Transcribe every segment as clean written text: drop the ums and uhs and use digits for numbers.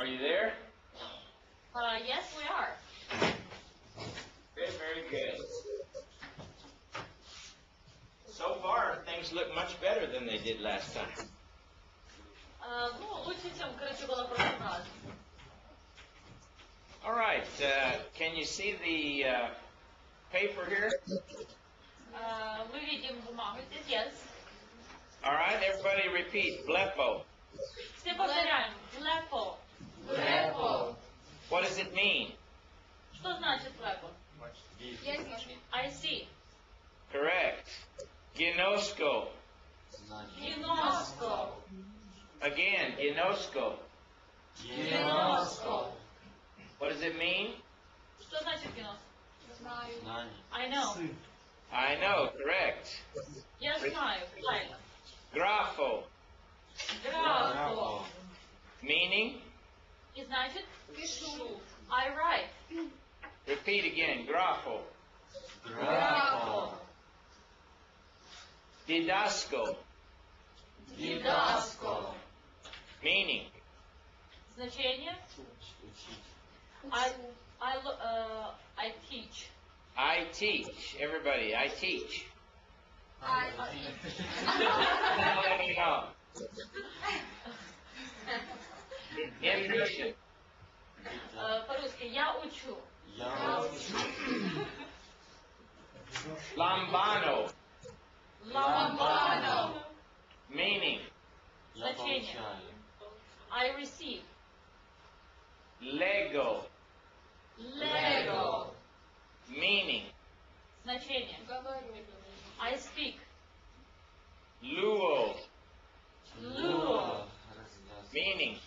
Are you there? Yes, we are. Very, very good. So far, things look much better than they did last time. Ну, лучше, чем, короче, было в прошлый раз. All right. Can you see the paper here? Мы видим бумагу здесь, yes. All right. Everybody repeat. Blepo. Все повторяем. Blepo. Blepo. What does it mean? Что значит blepo? I see. Correct. Ginosko. Ginosko. Again, ginosko. Ginosko. What does it mean? Что значит гинос? Знание. I know. I know. Correct. Я знаю. Правильно. Grafo. Графо. Meaning? И значит? Пишу. I write. Repeat again. Grafo. Grafo. Didasco. Didasko. Meaning? Значение? I teach. I teach. Everybody, I teach. No. Intuition. По-русски. Я учу. Я учу. Lambano. Ламбано. Meaning? Я Значение. получаю. I receive. Lego. Lego. Meaning? Значение. I speak. Luo. Luo. Meaning?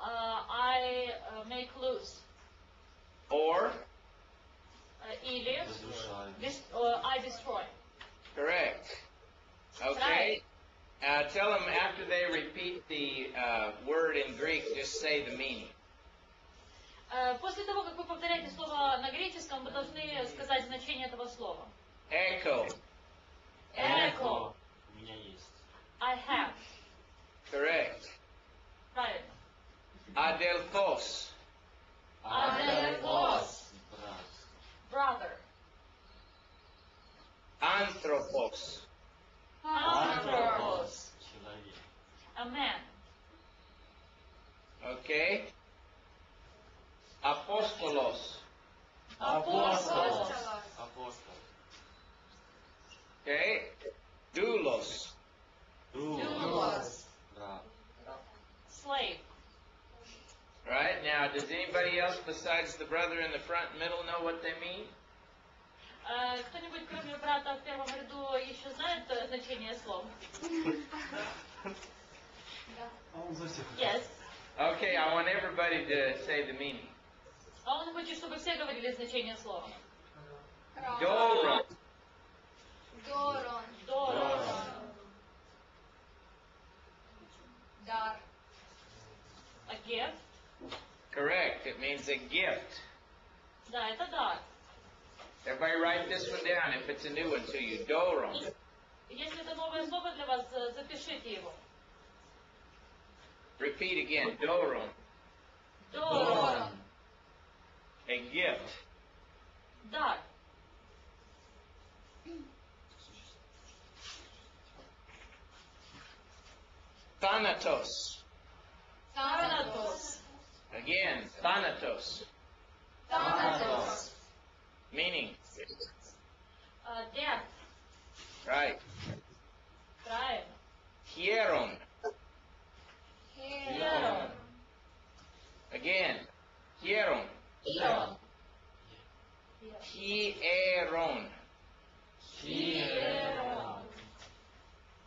I make loose. Or? Или Разрушаю. I destroy. Correct. Okay. Tell them after they repeat the word in Greek, just say the meaning. После того, как вы повторяете слово на греческом, вы должны сказать значение этого слова. Echo. Echo. У меня есть. I have. Correct. Правильно. Adelphos. Adelphos. Брат. Brother. Anthropos. Anthropos. Человек. A man. Okay. Apostolos. Апостол. Апостол. Okay. Doulos. Doulos. Брат. Slave. Right? Now, does anybody else besides the brother in the front and middle know what they mean? Кто-нибудь, кроме брата в первом ряду, еще знает значение слов? Yes. Okay, I want everybody to say the meaning. А он хочет, чтобы все говорили значение слова. Doron. Дорон. Дар. A gift. Correct. It means a gift. Да, это дар. Everybody write this one down if it's a new one to you. Doron. Если это новое слово для вас, запишите его. Repeat again. Doron. Дорон. A gift. Дар. Thanatos. Thanatos. Again, thanatos. Thanatos. Meaning? Death. Right. Правильно. Hieron. Hieron. Again. Hieron. Hieron. Hieron. Hieron.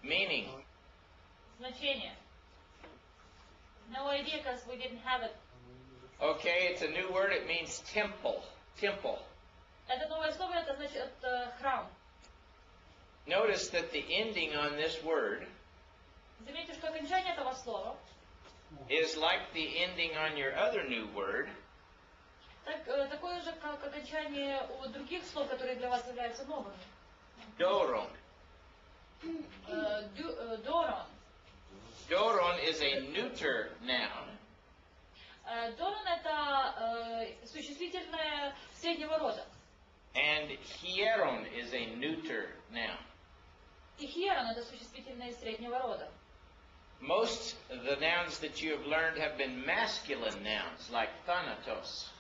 Meaning? Значение. No idea because we didn't have it. Okay, it's a new word. It means temple. Temple. Это новое слово, это значит храм. Notice that the ending on this word Заметьте, что окончание этого слова is like the ending on your other new word. такое же, как окончание у других слов, которые для вас являются новыми. Doron. Дорон. Doron is a neuter noun. Дорон это существительное среднего рода. And hieron is a neuter noun. И херон это существительное среднего рода. Most of the nouns that you have learned have been masculine nouns, like thanatos.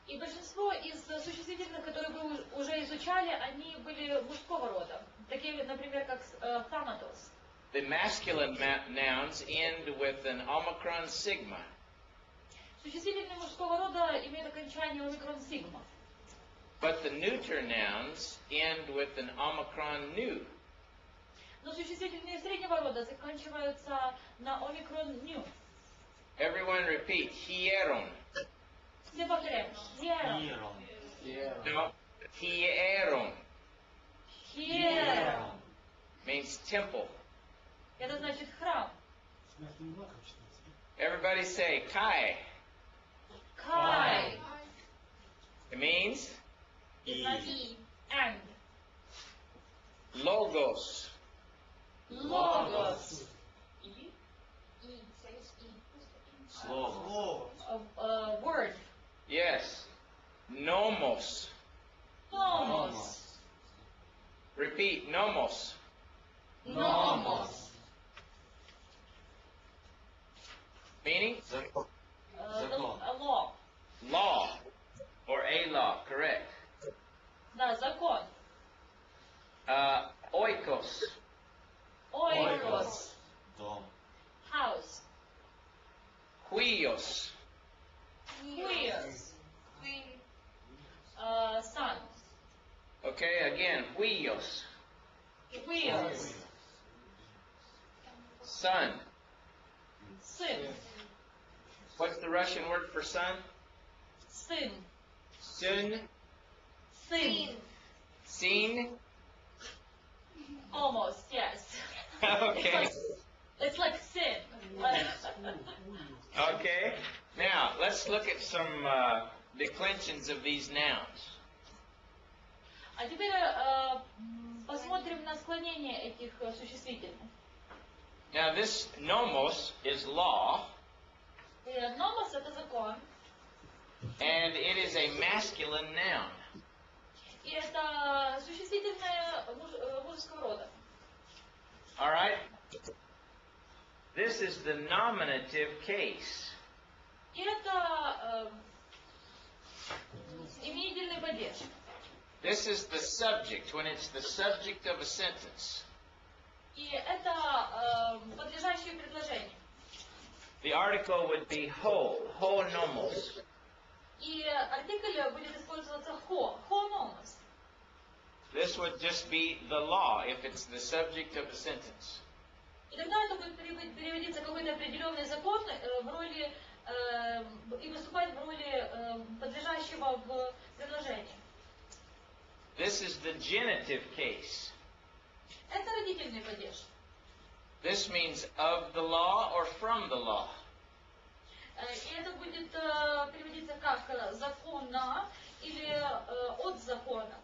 И большинство из существительных, которые вы уже изучали, они были мужского рода. Такие, например, как thanatos. The masculine nouns end with an omicron sigma. Существительные мужского рода имеют окончание омикрон сигма. But the neuter nouns end with an omicron nu. Но существительные среднего рода заканчиваются на омикрон ню. Everyone repeat, hieron. Все повторяем. Херон. Херон. No, hieron Херон. means temple. Это значит храм. Everybody say kai. Кай. It means И значит and. logos. Логос. И. Слово. Word. Yes. Nomos. Nomos. Repeat, nomos. Nomos. Meaning? Закон. Закон. Law. Law. Or a law, correct. Да, закон. Oikos. Oikos. Дом. House. Huios. Queers. Son. Okay, again, huios. Queers. Son. Сын. What's the Russian word for son? Сын. Sun. Сын. Sin. Almost, yes. Okay. It's like sin. Okay. Now, let's look at some declensions of these nouns. А теперь посмотрим на склонение этих существительных. Now, this nomos is law, Номос это закон, and it is a masculine noun. и это существительное мужского рода. All right? This is the nominative case. И это именительный падеж. This is the subject, when it's the subject of a sentence. И это подлежащее предложение. The article would be ho nomos. И артикль будет использоваться ho nomos. This would just be the law if it's the subject of a sentence. И тогда это будет переводиться какой-то определенный закон в роли и выступать в роли подлежащего в предложении. This is the genitive case. Это родительный падеж. This means of the law or from the law. И это будет переводиться как закона или от закона.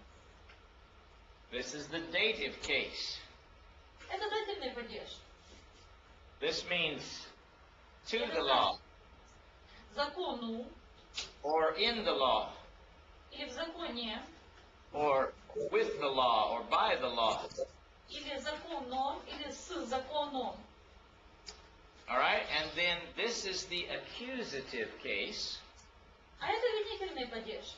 This is the dative case. Это дательный падеж. This means to the law Закону or in the law или в законе, or with the law or by the law. или законом, или с законом. All right? And then this is the accusative case. А это винительный падеж.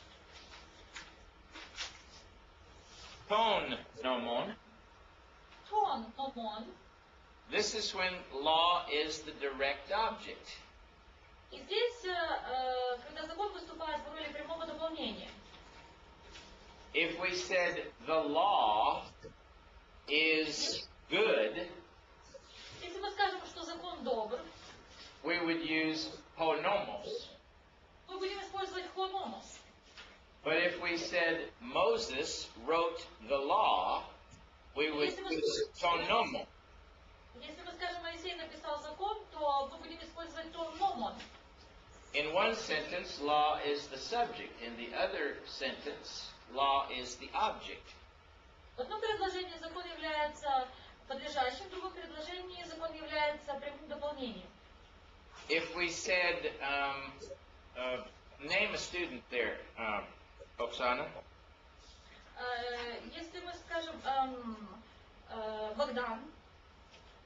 Ton nomon. Тон номон. This is when law is the direct object. И здесь, когда закон выступает в роли прямого дополнения. If we said the law is good, Если мы скажем, что закон добр, we would use honomos. мы будем использовать хономос. But if we said Moses wrote the law, we would use tonomo. Если мы скажем, Моисей написал закон, то мы будем использовать тон номон. In one sentence, law is the subject. In the other sentence, law is the object. В одном предложении закон является подлежащим, в другом предложении закон является прямым дополнением. if we said, name a student there, Oksana. Если мы скажем Богдан,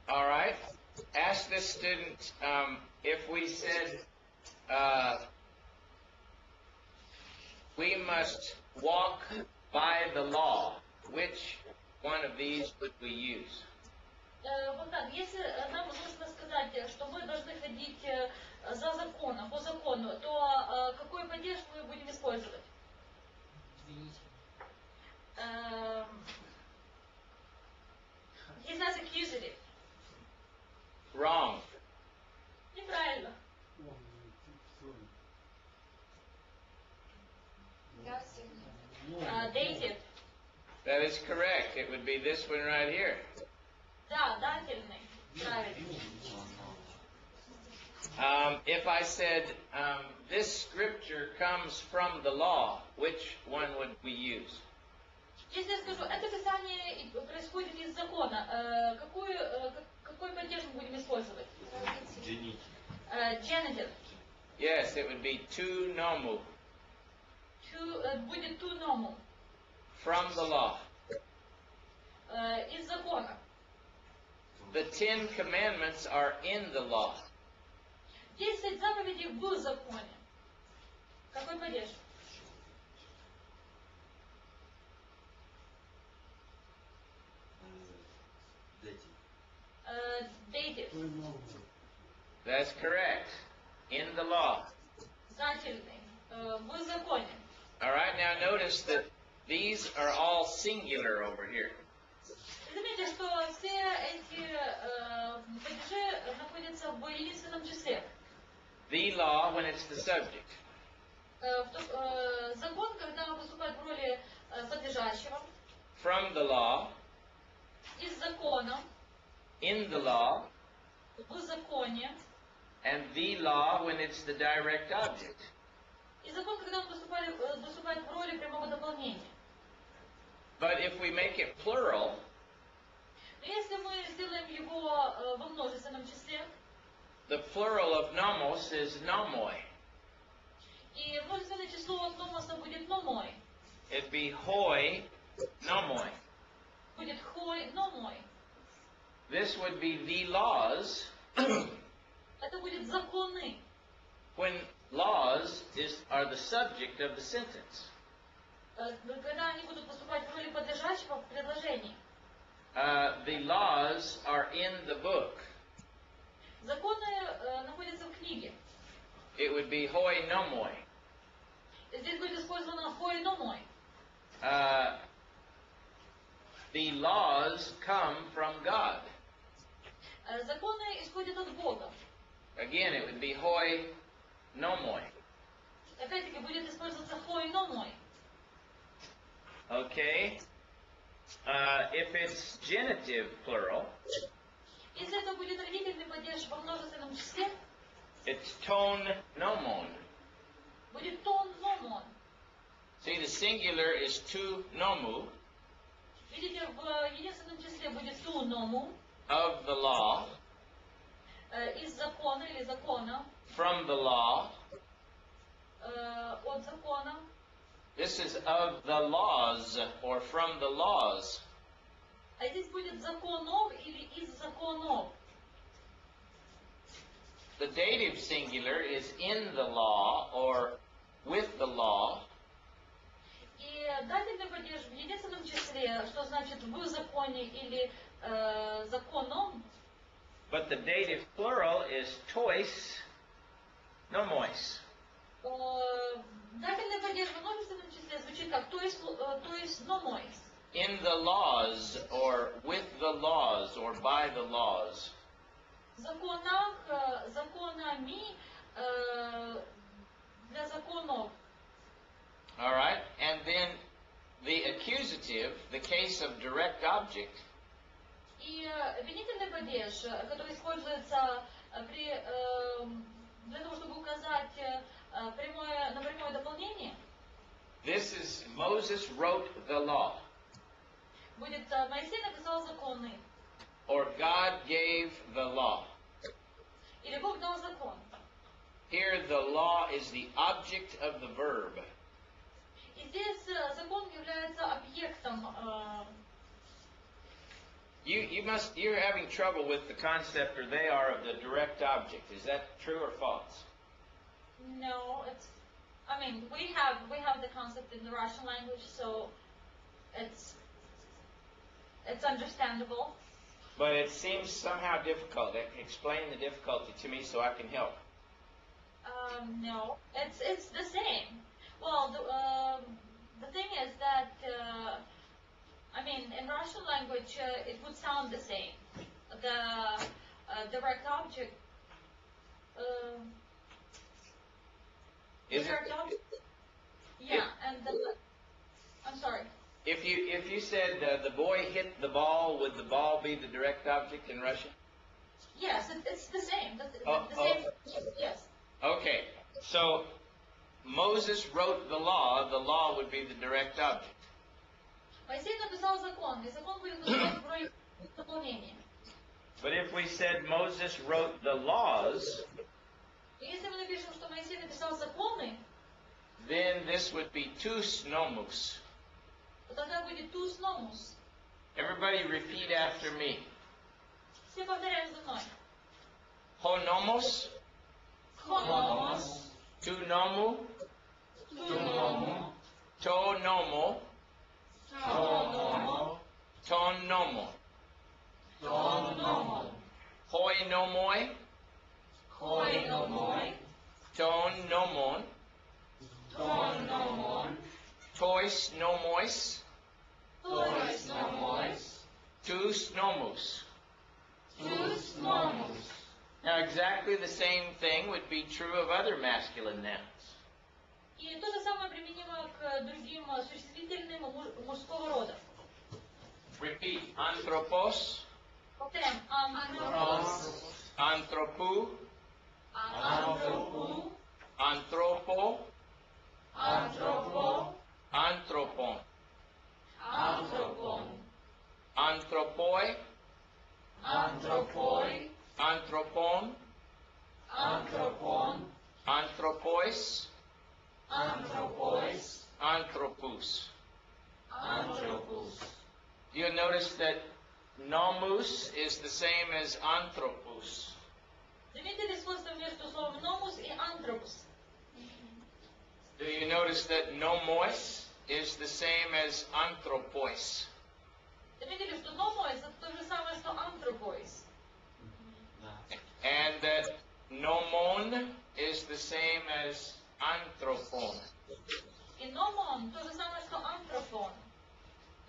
All right. Ask this student if we said we must walk by the law. Which one of these would we use? Богдан, если нам нужно сказать, что мы должны ходить за законом, по закону, то какой падеж мы будем использовать? He's not accusative. Wrong. Неправильно. Dative. That is correct. It would be this one right here. Да, дательный. Правильно. If I said this scripture comes from the law, which one would we use? Если я скажу, это писание происходит из закона, какой падеж мы будем использовать? Genitive. Yes, it would be tu nomu. Будет tu nomu. From the law. Из закона. The 10 Commandments are in the law. 10 заповедей в законе. Какой падеж? Dative. That's correct. In the law. Дательный. В законе. All right, now notice that these are all singular over here. Заметьте, что все эти падежи находятся в единственном числе. The law when it's the subject. Закон, когда выступает в роли подлежащего. From the law. Из закона. In the law. В законе. And the law when it's the direct object. И закон, когда он выступает в роли прямого дополнения. But if we make it plural, но если мы сделаем его во множественном числе, the plural of nomos is nomoi. и множественное число от номоса будет номой. It'd be hoi nomoi. Будет хой номой. This would be the laws. Это будет законы. When laws are the subject of the sentence. Когда они будут выступать в роли подлежащего в предложении. The laws are in the book. Законы находятся в книге. It would be hoi nomoi. Здесь будет использовано хой номой. The laws come from God. Законы исходят от Бога. Again, it would be hoi nomoi. Опять-таки будет использоваться хой номой. Okay. If it's genitive plural, если это будет родительный падеж во множественном числе, it's ton nomon. Будет тон номон. See, the singular is tu nomu. Видите, в единственном числе будет ту ному. Of the law. Из закона или закона. From the law. От закона. This is of the laws or from the laws. А здесь будет законов или из законов. The dative singular is in the law or with the law. И дательный падеж в единственном числе, что значит в законе или законом. But the dative plural is tois nomois. Дательный падеж в множественном числе звучит как то есть номойс. In the laws or with the laws or by the laws. В законах, законами, для законов. All right, and then the accusative, the case of direct object. И обвинительный падеж, который используется для того, чтобы указать на прямое дополнение. This is Moses wrote the law. Будет Моисей написал законы. Or God gave the law. Или Бог дал закон. here the law is the object of the verb. И здесь закон является объектом. You're having trouble with the concept, or they are, of the direct object. Is that true or false? No, I mean, we have the concept in the Russian language, so it's understandable. But it seems somehow difficult. Explain the difficulty to me so I can help. No, it's the same. Well, the thing is that I mean, in Russian language, it would sound the same. The direct object. Is direct it? object. Yeah, and I'm sorry. If you said the boy hit the ball, would the ball be the direct object in Russian? Yes, it's the same. The Oh, same. Yes. Okay, so Moses wrote the law would be the direct object. Моисей написал закон, и закон будет называть вроде дополнение. But if we said Moses wrote the laws, И если мы напишем, что Моисей написал законы, then this would be tous nomos. то тогда будет tous nomos. Everybody repeat after me. Все повторяем за мной. Ho nomos, Ho nomos, tu nomu, tu nomo, to nomo, to nomo, ton nomo, ton nomo, hoi nomoi, hoi nomoi, ton nomon, ton nomon, tois nomois, tois nomois, tous nomus. tous nomos. Now exactly the same thing would be true of other masculine nouns. И то же самое применимо к другим существительным мужского рода. Repeat. Anthropos, Повторяем. Антропос, anthropou, антропу, anthropo, антропо, anthropon, антропон, anthropoi, антропой, anthropon, антропон, anthropois, антропоис, anthropous. антропус. You'll notice that nomus is the same as anthropos. Заметили сходство между словом номус и антропус? Do you notice that nomois is the same as anthropois? Заметили, что номоис это то же самое, что антропоис. And that nomon is the same as anthropon. И номон то же самое, что антропон.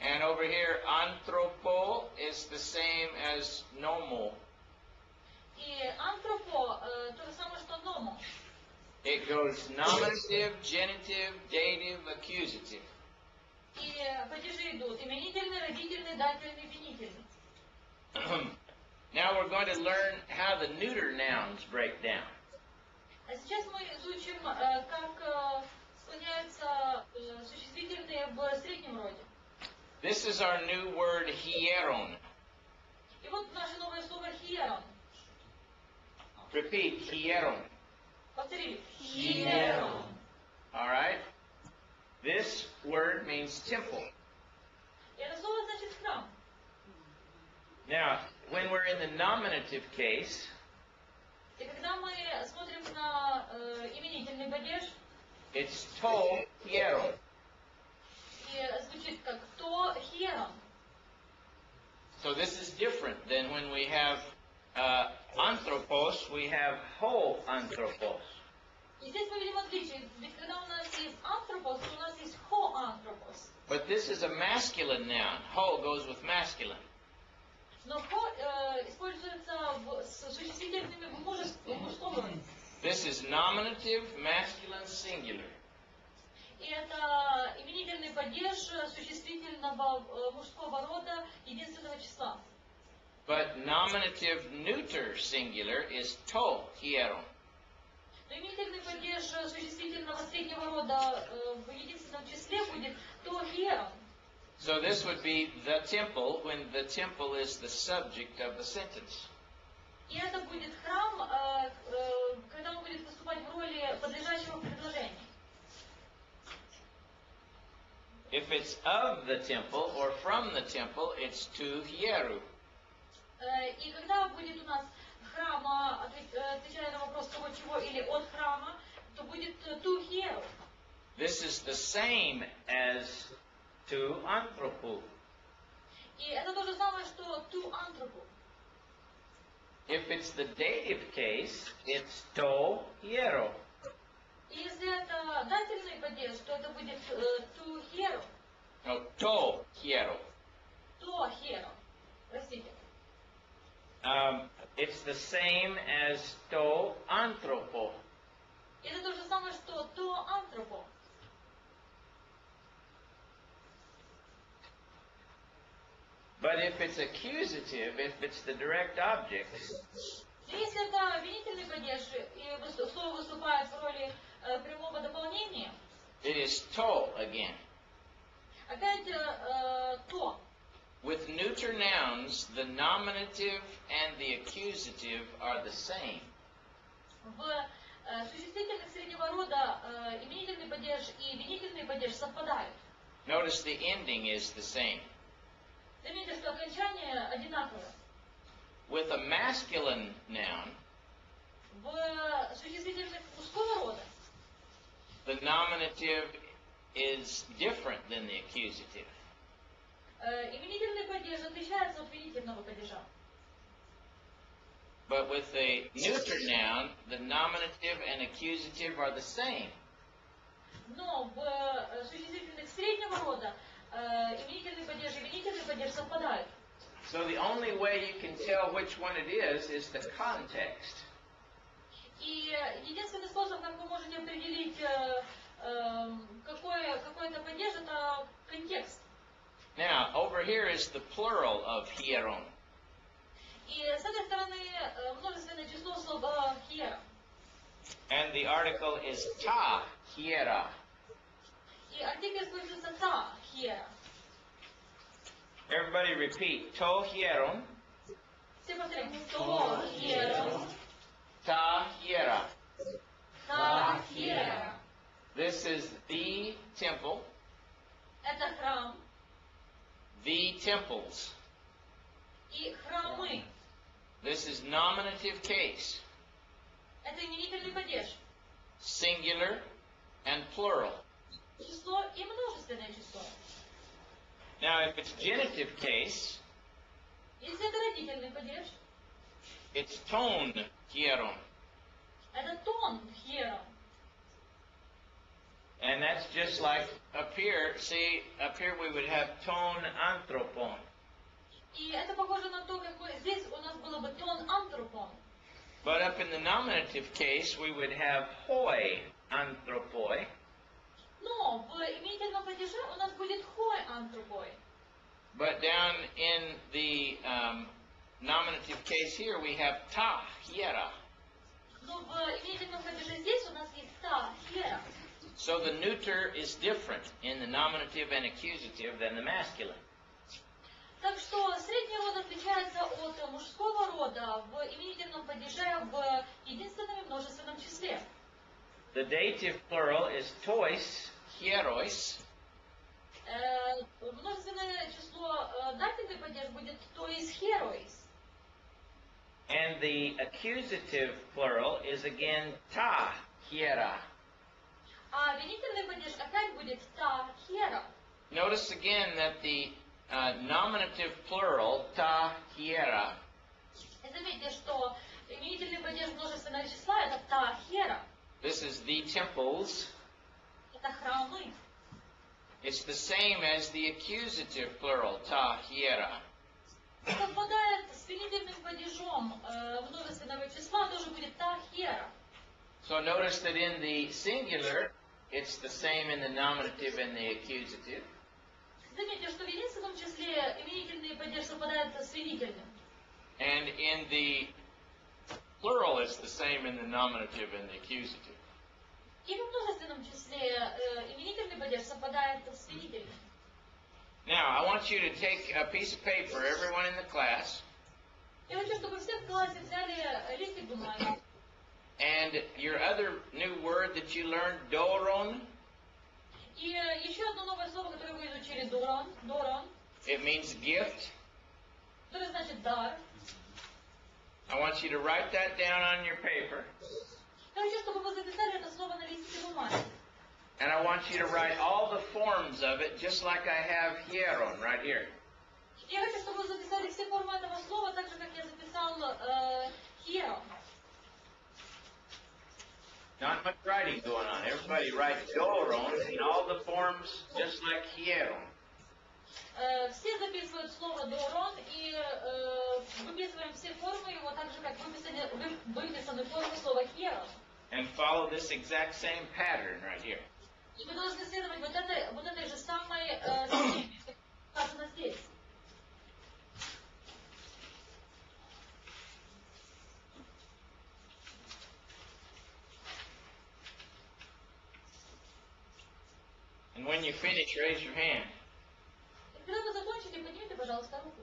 And over here, anthropo is the same as nomo. И антропо то же самое, что номо. It goes nominative, genitive, dative, accusative. И падежи идут именительный, родительный, дательный, винительный. Now we're going to learn how the neuter nouns break down. А сейчас мы изучим, как склоняются существительные в среднем роде. This is our new word hieron. И вот наше новое слово хиерон. Repeat, hieron. Повторили. Хиерон. All right? This word means temple. И это слово значит храм. Now, when we're in the nominative case, И когда мы смотрим на именительный падеж, it's to hieron. и звучит как то хиерон. So this is different than when we have anthropos, we have ho anthropos. И здесь мы видим отличие. Ведь когда у нас есть антропос, то у нас есть хо антропос. But this is a masculine noun. Ho goes with masculine. Но хо используется с существительными в мужском роде. This is nominative, masculine, singular. И это именительный падеж существительного мужского рода единственного числа. But nominative neuter singular is to hieron. Но именительный падеж существительного среднего рода в единственном числе будет то хиерон. So this would be the temple when the temple is the subject of the sentence. И это будет храм, когда он будет выступать в роли подлежащего в предложении. If it's of the temple or from the temple, it's tu hieru. И когда будет у нас храма, отвечая на вопрос того чего, или от храма, то будет tu hieru. This is the same as tu anthropu. И это то же самое, что tu anthropo. If it's the dative case, it's to hiero. И если это дательный падеж, то это будет tu hieru. No, to hiero. To hieru. Простите. It's the same as to anthropo. Это то же самое, что to anthropo. But if it's accusative, if it's the direct object, Если это обвинительный падеж, и слово выступает в роли прямого дополнения, it is to again. опять то. With neuter nouns, the nominative and the accusative are the same. В существительных среднего рода именительный падеж и винительный падеж совпадают. Notice the ending is the same. Заметьте, что окончание одинаковое. With a masculine noun, В существительных мужского рода the nominative is different than the accusative. именительный падеж отличается от винительного падежа. But with a neuter noun, the nominative and accusative are the same. Но в существительных среднего рода именительный падеж и винительный падеж совпадают. So the only way you can tell which one it is the context. И единственный способ, как вы можете определить, какой это падеж, это контекст. Now, over here is the plural of hieron. И с этой стороны множественное число слова hiera. And the article is ta hiera. И артикль используется ta hiera. Everybody repeat. To hieron, Все повторяем. To hiera. ta hiera. Ta hiera. This is the temple, Это храм the temples. и храмы. This is nominative case, Это именительный падеж. singular and plural. Число и множественное число. Now, if it's genitive case, Если это родительный падеж, it's ton hieron. это тон hiera. And that's just like up here. See, up here we would have ton anthropon. И это похоже на то, как здесь у нас было бы тон антропон. But up in the nominative case, we would have hoi anthropoi. Но в именительном падеже у нас будет хой антропой. But down in the nominative case here, we have ta hiera. Но в именительном падеже здесь у нас есть та hiera. So the neuter is different in the nominative and accusative than the masculine. Так что средний род отличается от мужского рода в именительном падеже в единственном и множественном числе. The dative plural is tois hierois. Множественное число дательный падеж будет tois hierois. And the accusative plural is again ta hiera. А винительный падеж опять будет та hiera. Notice again that the nominative plural, ta hiera, И заметьте, что именительный падеж множественного числа это та hiera. this is the temples. Это храмы. It's the same as the accusative plural, ta hiera. Совпадает с винительным падежом множественного числа, тоже будет та hiera. So notice that in the singular, it's the same in the nominative and the accusative. Заметьте, что в единственном числе именительный падеж совпадает с винительным. And in the plural, it's the same in the nominative and the accusative. И в множественном числе именительный падеж совпадает с винительным. Now, I want you to take a piece of paper, everyone in the class, Я хочу, чтобы все в классе взяли листик бумаги. And your other new word that you learned, doron, И еще одно новое слово, которое вы изучили, дорон, дорон, it means gift. которое значит дар. I want you to write that down on your paper. Я хочу, чтобы вы записали это слово на листике бумаги. And I want you to write all the forms of it, just like I have hieron right here. Я хочу, чтобы вы записали все формы этого слова, так же, как я записал hero. Not much writing going on. Everybody writes doron in all the forms, just like hieron. Все записывают слово дорон и выписываем все формы его так же, как выписаны формы слова hero. And follow this exact same pattern right here. И вы должны следовать вот этой же самой схеме, как сказано здесь. And when you finish, raise your hand. И когда вы закончите, поднимите, пожалуйста, руку.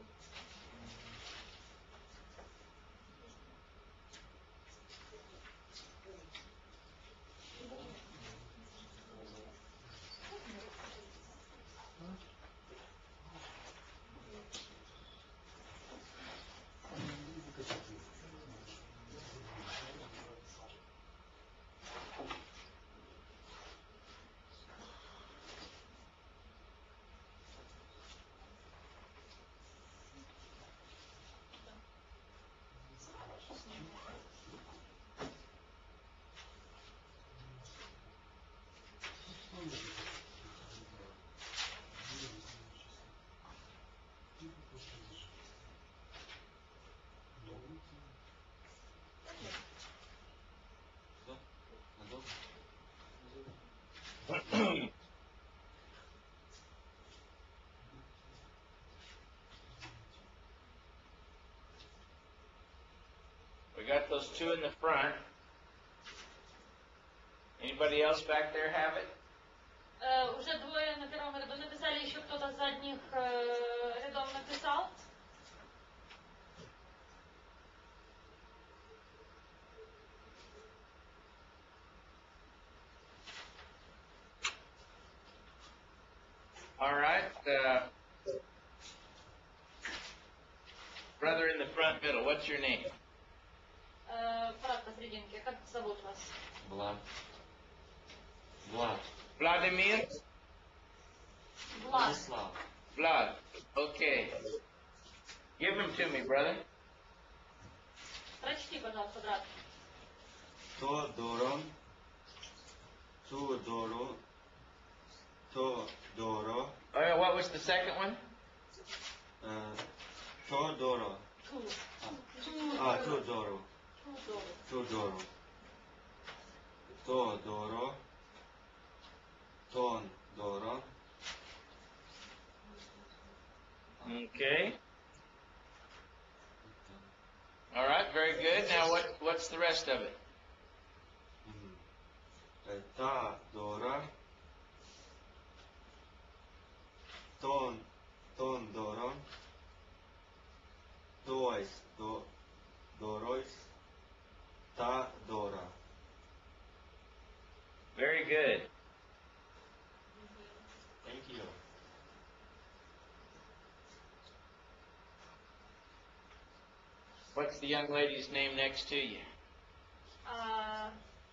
We got those two in the front. Anybody else back there have it? Уже двое на первом ряду написали, еще кто-то с задних рядов написал. All right. Brother in the front middle, what's your name? Брат посерединке, как зовут вас? Влад. Влад. Vladimir? Влад. Владислав. Vlad. Okay. Give them to me, brother. Прочти, пожалуйста, брат. Тодорон, Тодоро, Тодоро, Oh, yeah, what was the second one? Тодоро, Ту. Тодоро, Тодоро, Тодоро, Тondоро, Okay. All right, very good. Now, what's the rest of it? Tadora, Tondoron, Dorois, Tadora. Very good. Thank you. What's the young lady's name next to you?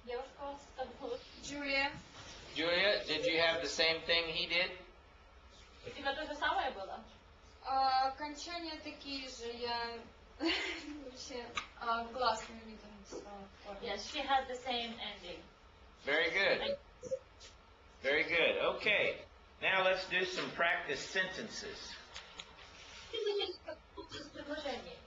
Девушка у вас как зовут? Джулия. Julia, did you have the same thing he did? У тебя то же самое было? Окончания такие же, я вообще гласными видом написала. Yes, she has the same ending. Very good. Very good. Okay. Now let's do some practice sentences. Предложение.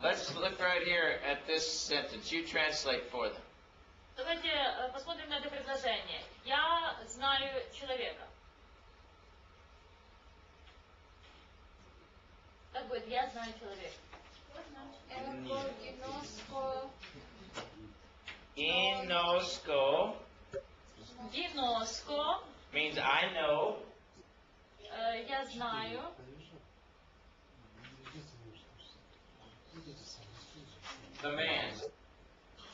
Let's look right here at this sentence. You translate for them. Давайте посмотрим на это предложение. Я знаю человека. Как будет? Я знаю человека. Inosco Гиноско Means I know. Я знаю. The man.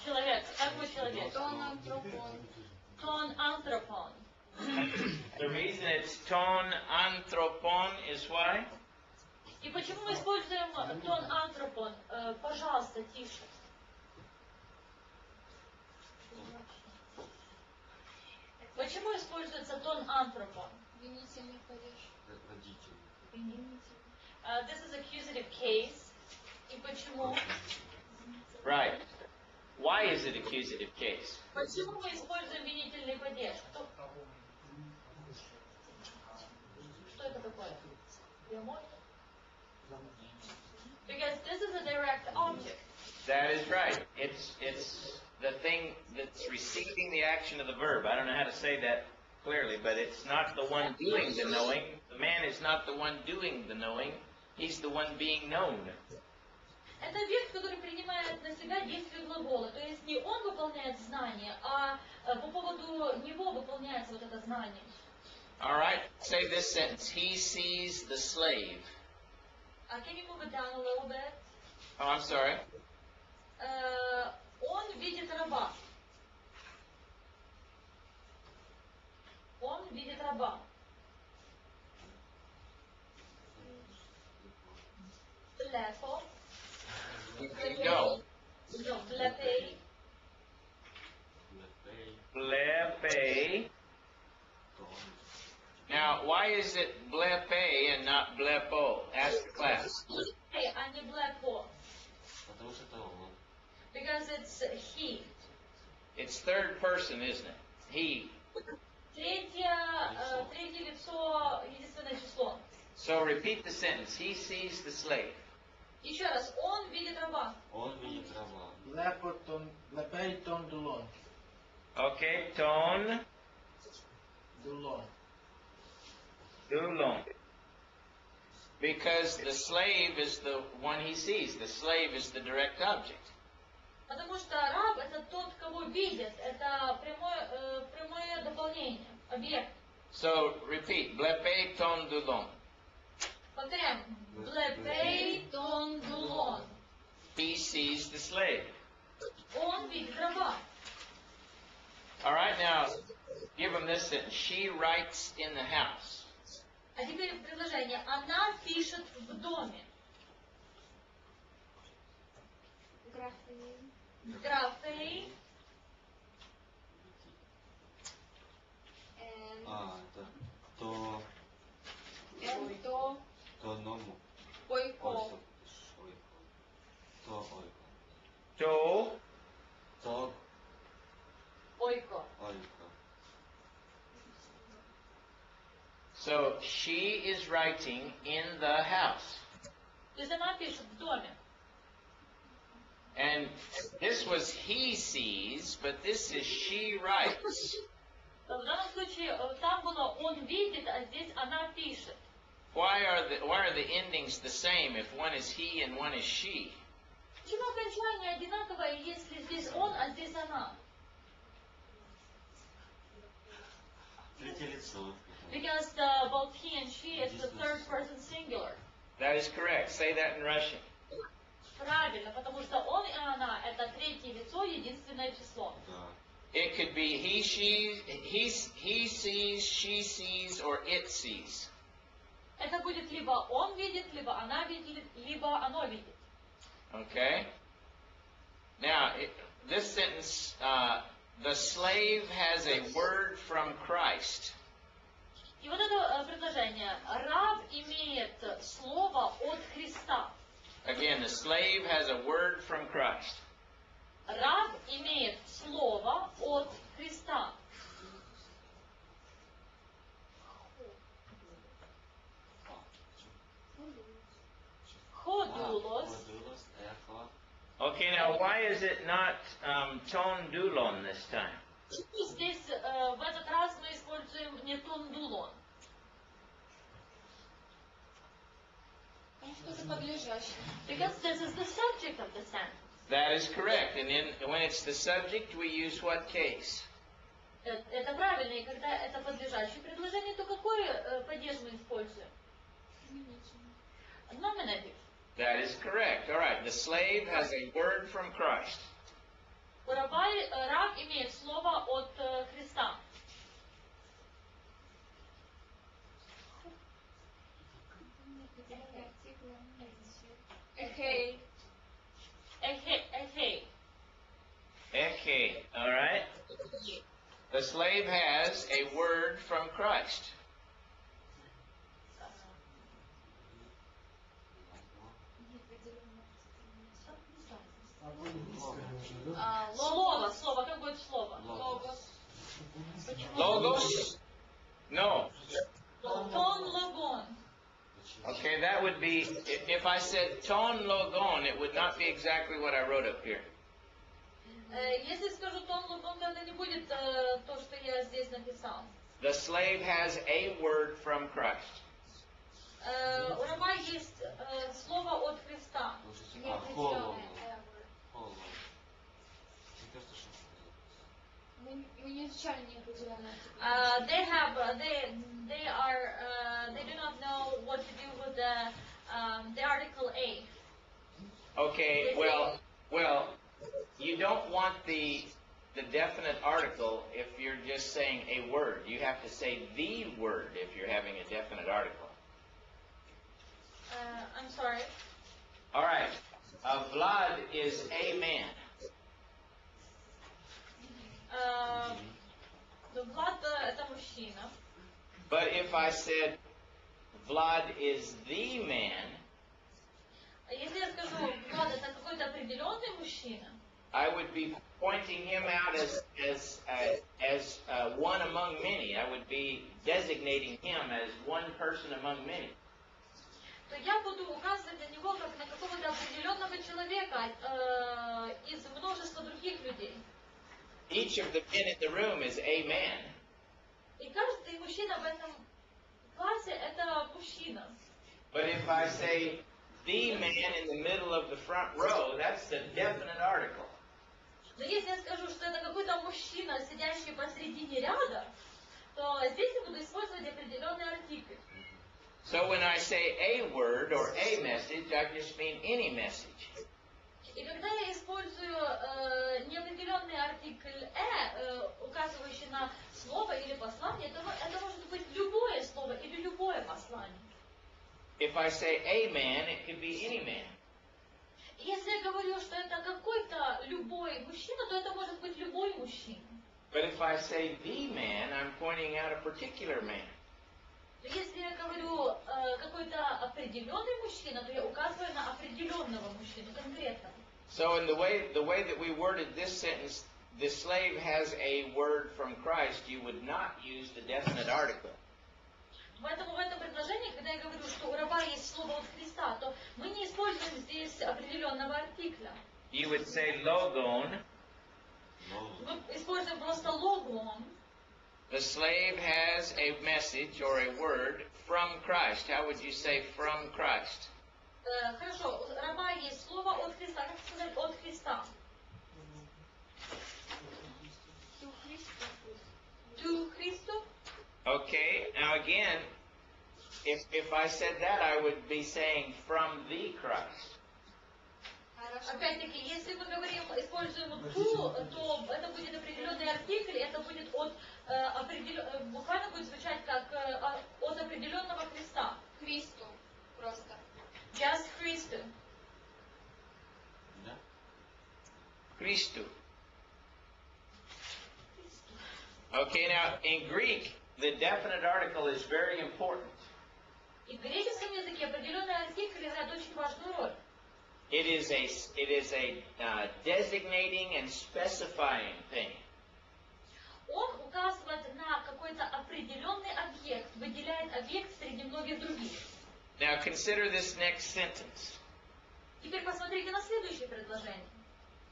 Человек. Какой человек? Тон антропон. Ton anthropon. The reason it's ton anthropon is why? И почему мы используем тон антропон? Пожалуйста, тише. Почему используется тон антропон? Винительный падеж. Родители. This is accusative case. И почему? Right. Why is it accusative case? Почему мы используем винительный падеж? Что это такое? Прямой? Because this is a direct object. That is right. It's the thing that's receiving the action of the verb. I don't know how to say that clearly, but it's not the one doing the knowing. The man is not the one doing the knowing. He's the one being known. Это объект, который принимает на себя действие глагола. То есть не он выполняет знание, а по поводу него выполняется вот это знание. All right. Say this sentence. He sees the slave. Can you move it down a little bit? Oh, I'm sorry. Он видит раба. Он видит раба. Лепо. No. No, лепей. Blepe. Now, why is it blepe and not blepo? Ask the class. Hey, а не блепо. Потому что это он. Because it's he. It's third person, isn't it? He. Третье лицо, единственное число. So repeat the sentence. He sees the slave. Еще раз, он видит раба. Он видит раба. Lepei ton dulon. Okay, ton Dulon. dulon. Because the slave is the one he sees. The slave is the direct object. Потому что раб это тот, кого видит. Это прямое дополнение, объект. So repeat. Blepe ton dulon. Повторяем. Блепей тон дулон. He sees the slave. Он видит раба. All right, now give him this sentence. She writes in the house. А теперь предложение. Она пишет в доме. Графы. Графей. Это то Энто. то ному. Ойко. То ойко. To То Ойко. ойко. So she is writing in the house. То есть она пишет в доме. And this was he sees, but this is she writes. В данном случае там было он видит, а здесь она пишет. Why are the endings the same if one is he and one is she? Почему окончание одинаковое, если здесь он, а здесь она? Третье лицо. Because both he and she is the third person singular. That is correct. Say that in Russian. Правильно, потому что он и она это третье лицо, единственное число. Да. It could be he sees, she sees, or it sees. Это будет либо он видит, либо она видит, либо оно видит. Okay? Now, this sentence, the slave has a word from Christ. И вот это предложение. Раб имеет слово от Христа. Again, the slave has a word from Christ. Раб имеет слово от Христа. Ходулос. Ходулос, эхо. Okay, now why is it not ton dulon this time? Здесь в этот раз мы используем не тон дулон. Потому что это подлежащее. Because this is the subject of the sentence. That is correct. And then when it's the subject, we use what case? Это правильно, и когда это подлежащее предложение, то какой падеж мы используем? Nominative. That is correct. All right. The slave has a word from Christ. Раб имеет слово от Христа. Эхей. Эхей. Okay. All right. The slave has a word from Christ. Слово. Как будет слово? Логос. Logos? No. Тон логон. Okay, that would be, if I said ton logon, it would not be exactly what I wrote up here. Если скажу тон логон, то это не будет то, что я здесь написал. The slave has a word from Christ. У раба есть слово от Христа. Холо. Холо. Мне кажется, что Мы не изучали неопределенный They do not know what to do with the article A. Okay, well, you don't want the definite article if you're just saying a word. You have to say the word if you're having a definite article. I'm sorry. All right. Vlad is a man. Влад это мужчина. But if I said Vlad is the man, Если я скажу, Влад это какой-то определенный мужчина, I would be pointing him out as one among many. I would be designating him as one person among many. то я буду указывать на него как на какого-то определенного человека из множества других людей. Each of the men in the room is a man. И каждый мужчина в этом классе это мужчина. But if I say the man in the middle of the front row, that's the definite article. Но если я скажу, что это какой-то мужчина, сидящий посредине ряда, то здесь я буду использовать определенный артикль. So when I say a word or a message, I just mean any message. И когда я использую неопределенный артикль указывающий на слово или послание, то это может быть любое слово или любое послание. If I say a man, it could be any man. Если я говорю, что это какой-то любой мужчина, то это может быть любой мужчина. But if I say the man, I'm pointing out a particular man. Если я говорю какой-то определенный мужчина, то я указываю на определенного мужчину, конкретного. So in the way that we worded this sentence, the slave has a word from Christ, you would not use the definite article. Поэтому в этом предложении, когда я говорю, что у раба есть слово от Христа, то мы не используем здесь определенного артикля. You would say logon. Мы используем просто логон. The slave has a message or a word from Christ. How would you say from Christ? Хорошо, у раба есть слово от Христа. Как сказать от Христа? To Христу. Okay, now again, if I said that, I would be saying from the Christ. Опять-таки, если мы говорим, используем to, то это будет определенный артикль, это будет буквально будет звучать как от определенного Христа. Христу. Просто. Just Христу. Да? Christu. Okay, now in Greek, the definite article is very important. И в греческом языке определенный артикль играет очень важную роль. It is a designating and specifying thing. Он указывает на какой-то определенный объект, выделяет объект среди многих других. Now consider this next sentence. Теперь посмотрите на следующее предложение.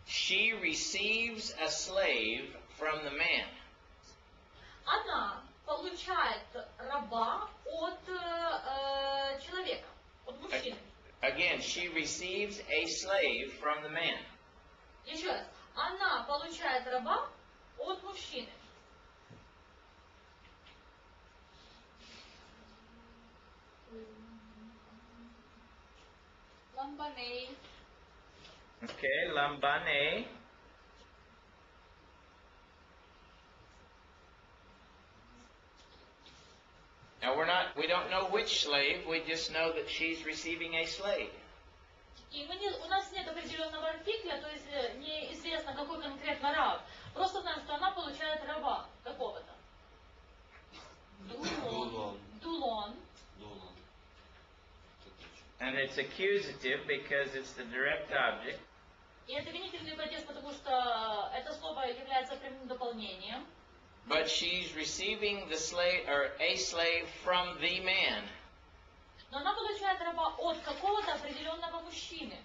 She receives a slave from the man. Она получает раба от человека, от мужчины. Again, she receives a slave from the man. Еще раз. Она получает раба от мужчины. ламбаней, Okay, lambane. Now we don't know which slave, we just know that she's receiving a slave. И у нас нет определенного артикля, то есть неизвестно, какой конкретно раб. Просто знаем, что она получает раба какого-то. Дулон. Дулон. Дулон. And it's accusative because it's the direct object. И это винительный падеж, потому что это слово является прямым дополнением. But she's receiving the slave or a slave from the man. Но она получает раба от какого-то определенного мужчины.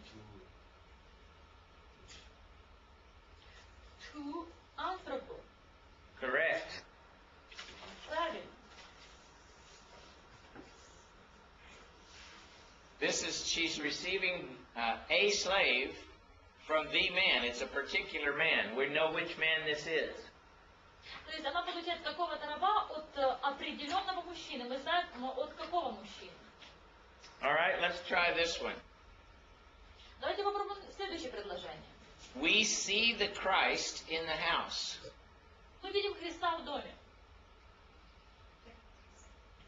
To anthropo. Correct. Правильно. She's receiving a slave from the man. It's a particular man. We know which man this is. То есть она получает какого-то раба от определенного мужчины. Мы знаем, от какого мужчины. All right, let's try this one. Давайте попробуем следующее предложение. We see the Christ in the house. Мы видим Христа в доме.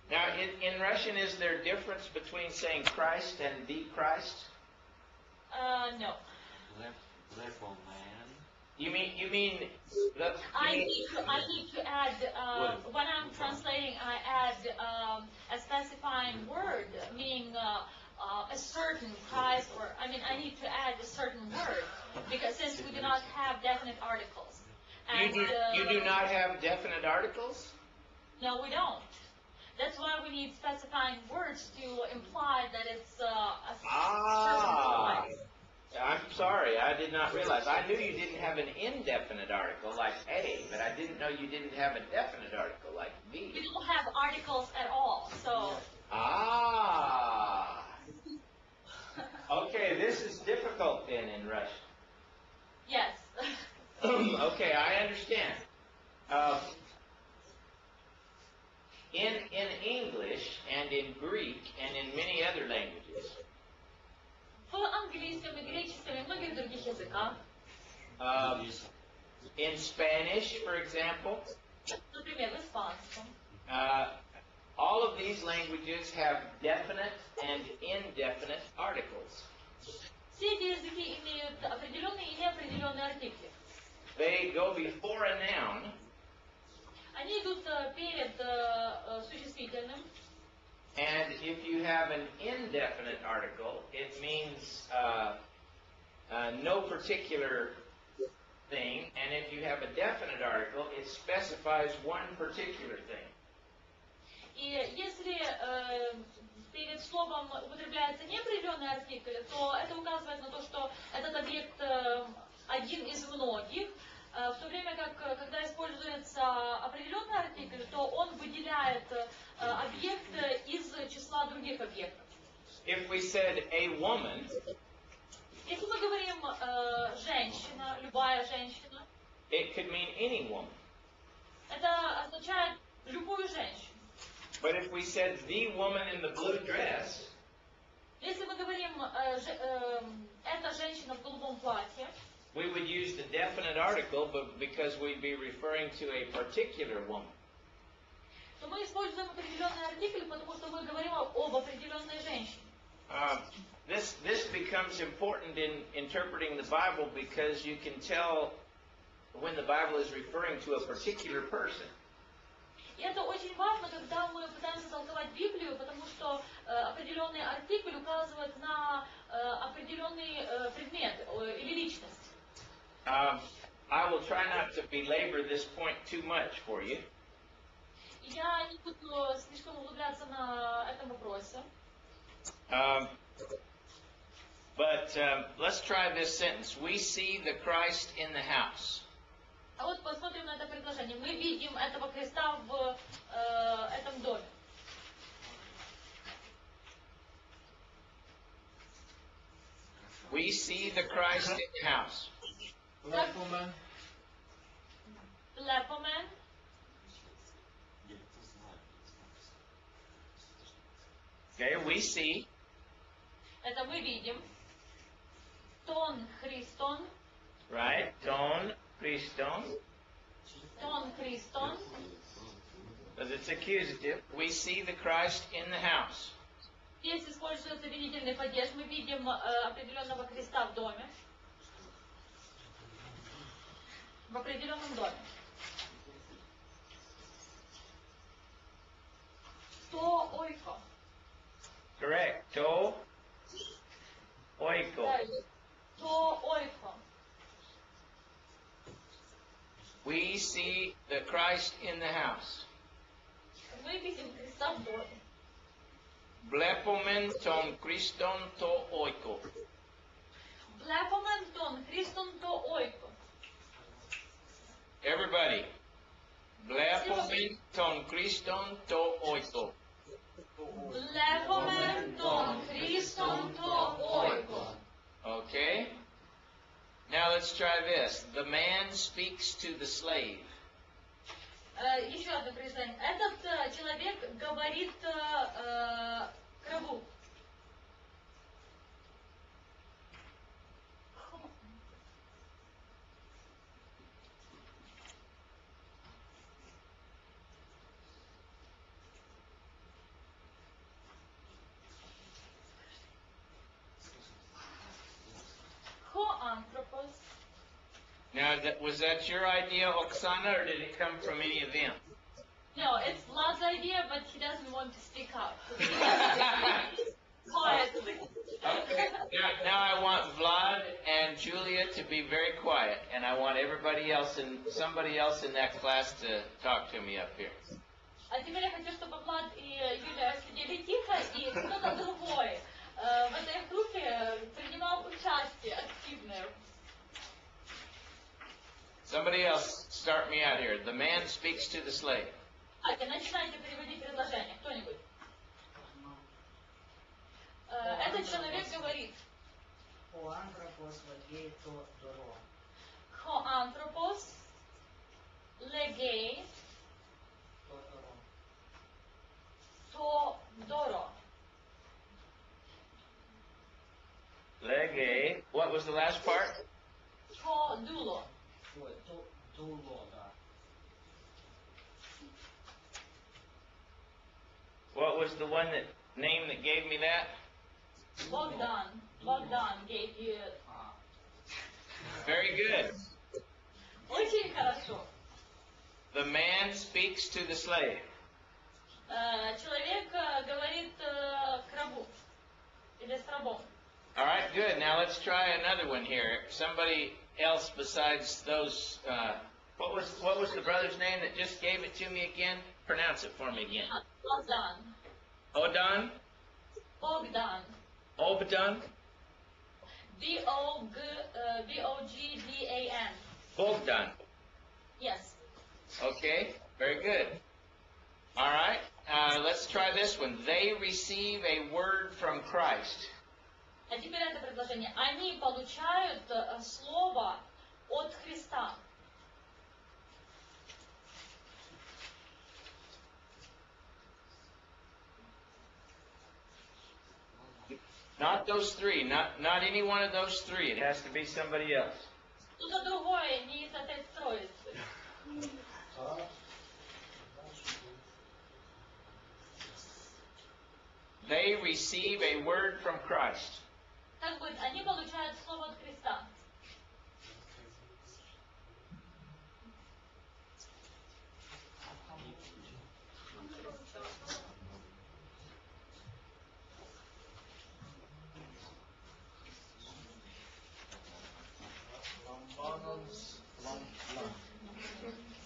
Now, in Russian, is there a difference between saying Christ and the Christ? No. Left man. You mean the? I need to add when I'm translating. I add a specifying word, meaning a certain Christ, or I need to add a certain word because since we do not have definite articles. And, You do not have definite articles? No, we don't. That's why we need specifying words to imply that it's a certain Christ. I'm sorry, I did not realize. I knew you didn't have an indefinite article like a, but I didn't know you didn't have a definite article like b. We don't have articles at all, so. Okay, this is difficult then in Russian. Yes. Okay, I understand. In English and in Greek and in many other languages, В английском и греческом и многих других языках, in Spanish, for example, например, в испанском, all of these languages have definite and indefinite articles. все эти языки имеют определенные и неопределенные артикли. They go before a noun, Они идут перед существительным. and if you have an indefinite article, it means no particular thing, and if you have a definite article, it specifies one particular thing. И если перед словом употребляется неопределенный артикль, то это указывает на то, что этот объект один из многих, в то время как, когда используется определенный артикль, то он выделяет объект из числа других объектов. If we said a woman, Если мы говорим женщина, любая женщина, it could mean any woman. это означает любую женщину. But if we said the woman in the blue dress, Если мы говорим эта женщина в голубом платье, we would use the definite article, but because we'd be referring to a particular woman. то мы используем определенный артикль, потому что мы говорим об определенной женщине. This becomes important in interpreting the Bible because you can tell when the Bible is referring to a particular person. И это очень важно, когда мы пытаемся толковать Библию, потому что определенный артикль указывает на определенный предмет или личность. I will try not to belabor this point too much for you. Я не буду слишком углубляться на этом вопросе. But let's try this sentence. We see the Christ in the house. А вот посмотрим на это предложение. Мы видим этого Христа в этом доме. We see the Christ in the house. Lepoman. Lepoman. Okay, we see. Это мы видим. Ton Christon. right? Ton Christon, Ton Christon. because it's accusative. We see the Christ in the house. Здесь используется винительный падеж. Мы видим определенного Христа в доме. В определенном доме. То ойко. Correct. To oiko. То ойко. We see the Christ in the house. Мы видим Христа в доме. Blepomen ton Christon to oiko. Βλέπουμε τον Χριστόν το όικο. Everybody. Blepomen ton Christon to oiko. Βλέπουμε τον Χριστόν το όικο. Okay? Now let's try this. The man speaks to the slave. Еще одно предложение. Этот человек говорит к рабу. Хоантропос. Now, was that your idea, Oksana, or did it come from any of them? No, it's Vlad's idea, but he doesn't want to speak up. Quietly. Now I want Vlad and Julia to be very quiet, and I want somebody else in that class to talk to me up here. А теперь я хочу, чтобы Влад и Юля сидели тихо, и кто-то другой в этой группе принимал участие активное. Somebody else start me out here. The man speaks to the slave. Начинайте переводить предложение. Кто-нибудь? Этот человек говорит. Хоантропос легей то доро. Хоантропос легей То доро. то доро. Lege. What was the last part? То дуло. Ой, то дуло, да. What was the name that gave me that? Bogdan. Bogdan gave you. Very good. Очень хорошо. The man speaks to the slave. Человек говорит к рабу. Или с рабом. All right, good. Now let's try another one here. Somebody else besides those. What was the brother's name that just gave it to me again? Pronounce it for me again. Bogdan. Odon? Bogdan. Obdan? Bogdan. Bogdan. Yes. Okay, very good. All right, let's try this one. They receive a word from Christ. А теперь это предложение. Они получают слово от Христа. Not those three, not any one of those three. It has to be somebody else. Что-то другое, не из этой троицы. They receive a word from Christ. Как быть? Они получают слово от Христа.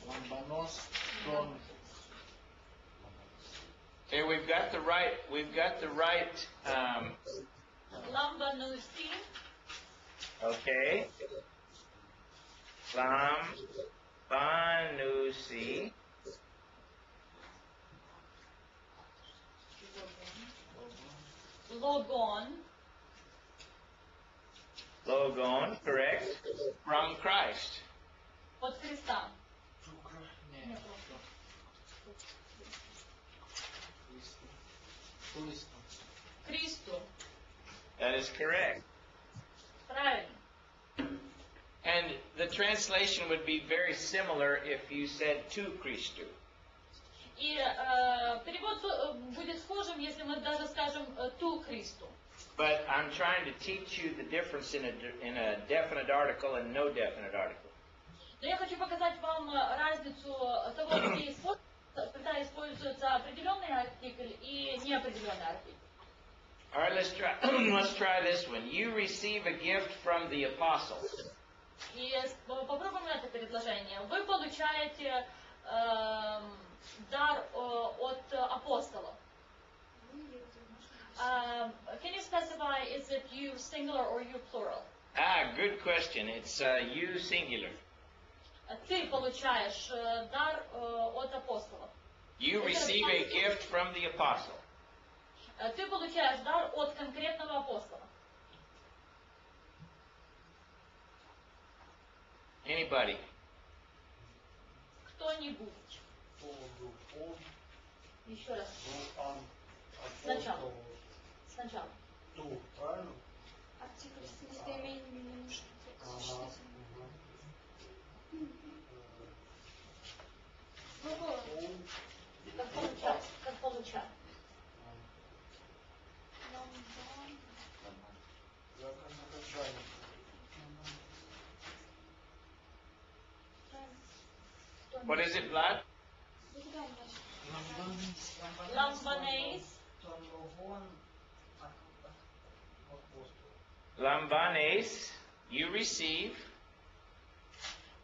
Lambanos ton. Okay, we've got the right. Lambanusi. Okay. Lambanusi. Logon. Logon, correct. From Christ. От Христа. Не. Христо. Христу. That is correct. Правильно. translation would be very similar if you said to Christu. И перевод будет схожим, если мы даже скажем «ту Христу». But I'm trying to teach you the difference in a definite article and no definite article. Но я хочу показать вам разницу того, когда используется определенный артикль и неопределенный артикль. All right, let's try this one. You receive a gift from the apostle. И попробуем это предложение. Вы получаете дар от апостолов. Can you specify, is it you singular or you plural? Good question. It's you singular. Ты получаешь дар от апостолов. You receive a gift from the apostle. Ты получаешь дар от конкретного апостола. Anybody? Кто-нибудь. Полудухов, Еще раз. апостол, Сначала. ту, правильно? Артикль с местоимением не нужно. Ага. Глагол. Как получать? Как получать? Я как наказание. What is it, Vlad? Ламбанейс. Томогон. Lambanes, you receive.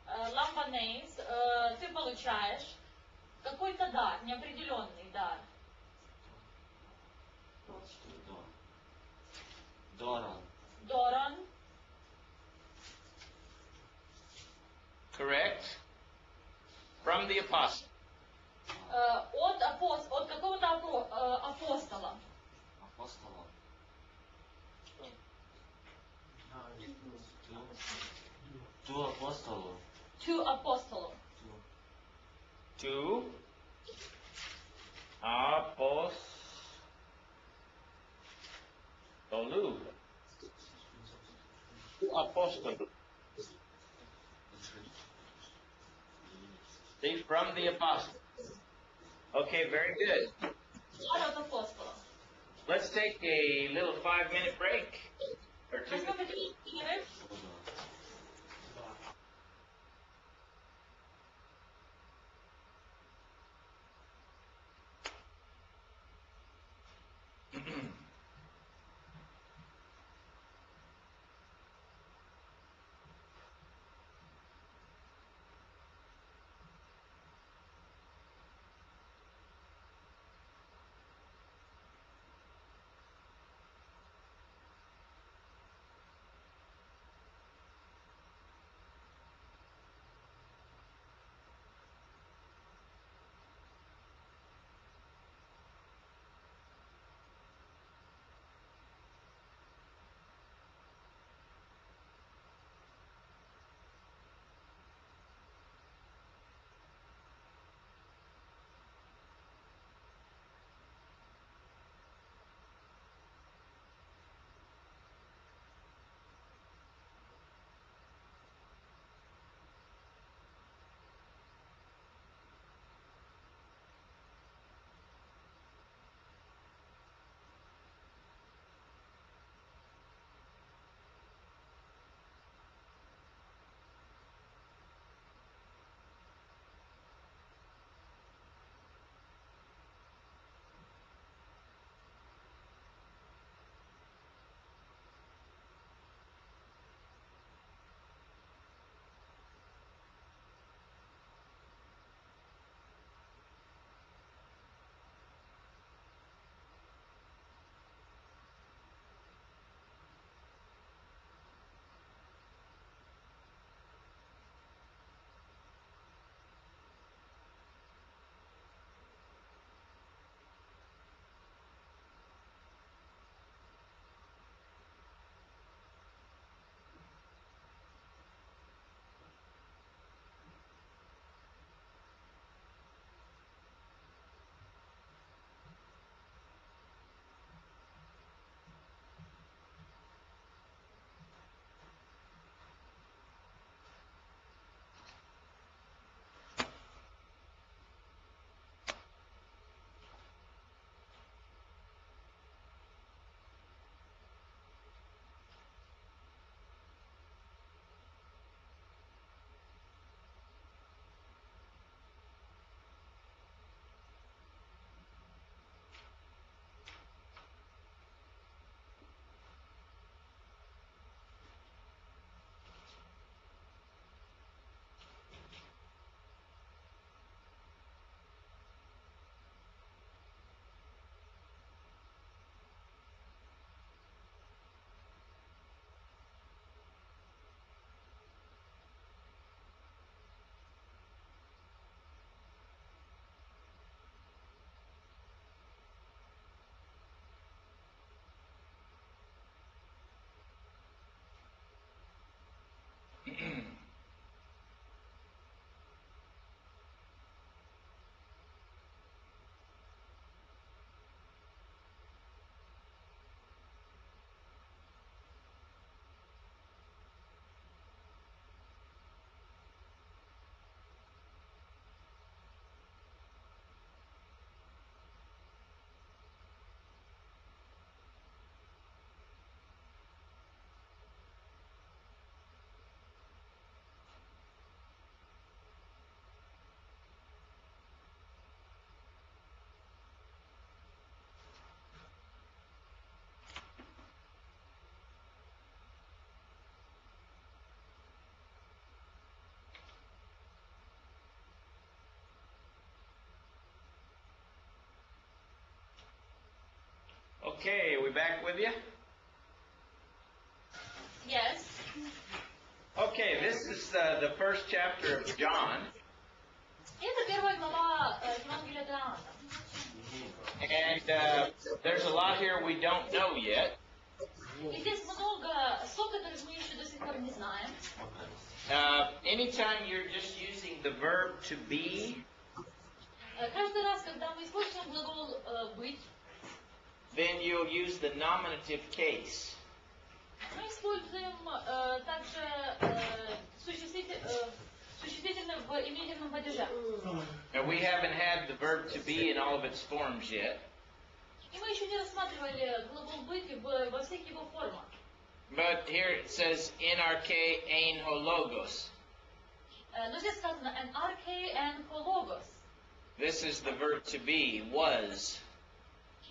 Ламбанейс. Ты получаешь какой-то дар, неопределенный дар. Доран. Доран. Correct. From the apostle. От какого-то апостола. Апостола. Ту апостолу. To апостолу. To apostolu. To apostolu. See, from the apostle. Okay, very good. Дар от апостола. Let's take a little 5-minute break. Or 2 Возьмем перерыв. Okay, we back with you? Yes. Okay, this is the first chapter of John, Это первая глава Евангелия от Иоанна. and there's a lot here we don't know yet. И здесь много слов, которых мы еще до сих пор не знаем. Anytime you're just using the verb to be, Каждый раз, когда мы используем глагол «быть», then you'll use the nominative case. мы используем также существительное в именительном падеже. And we haven't had the verb to be in all of its forms yet. И мы еще не рассматривали глагол «быть» во всех его формах. But here it says, NRK ein hologos. Но здесь сказано «an arche and hologos». This is the verb to be, was.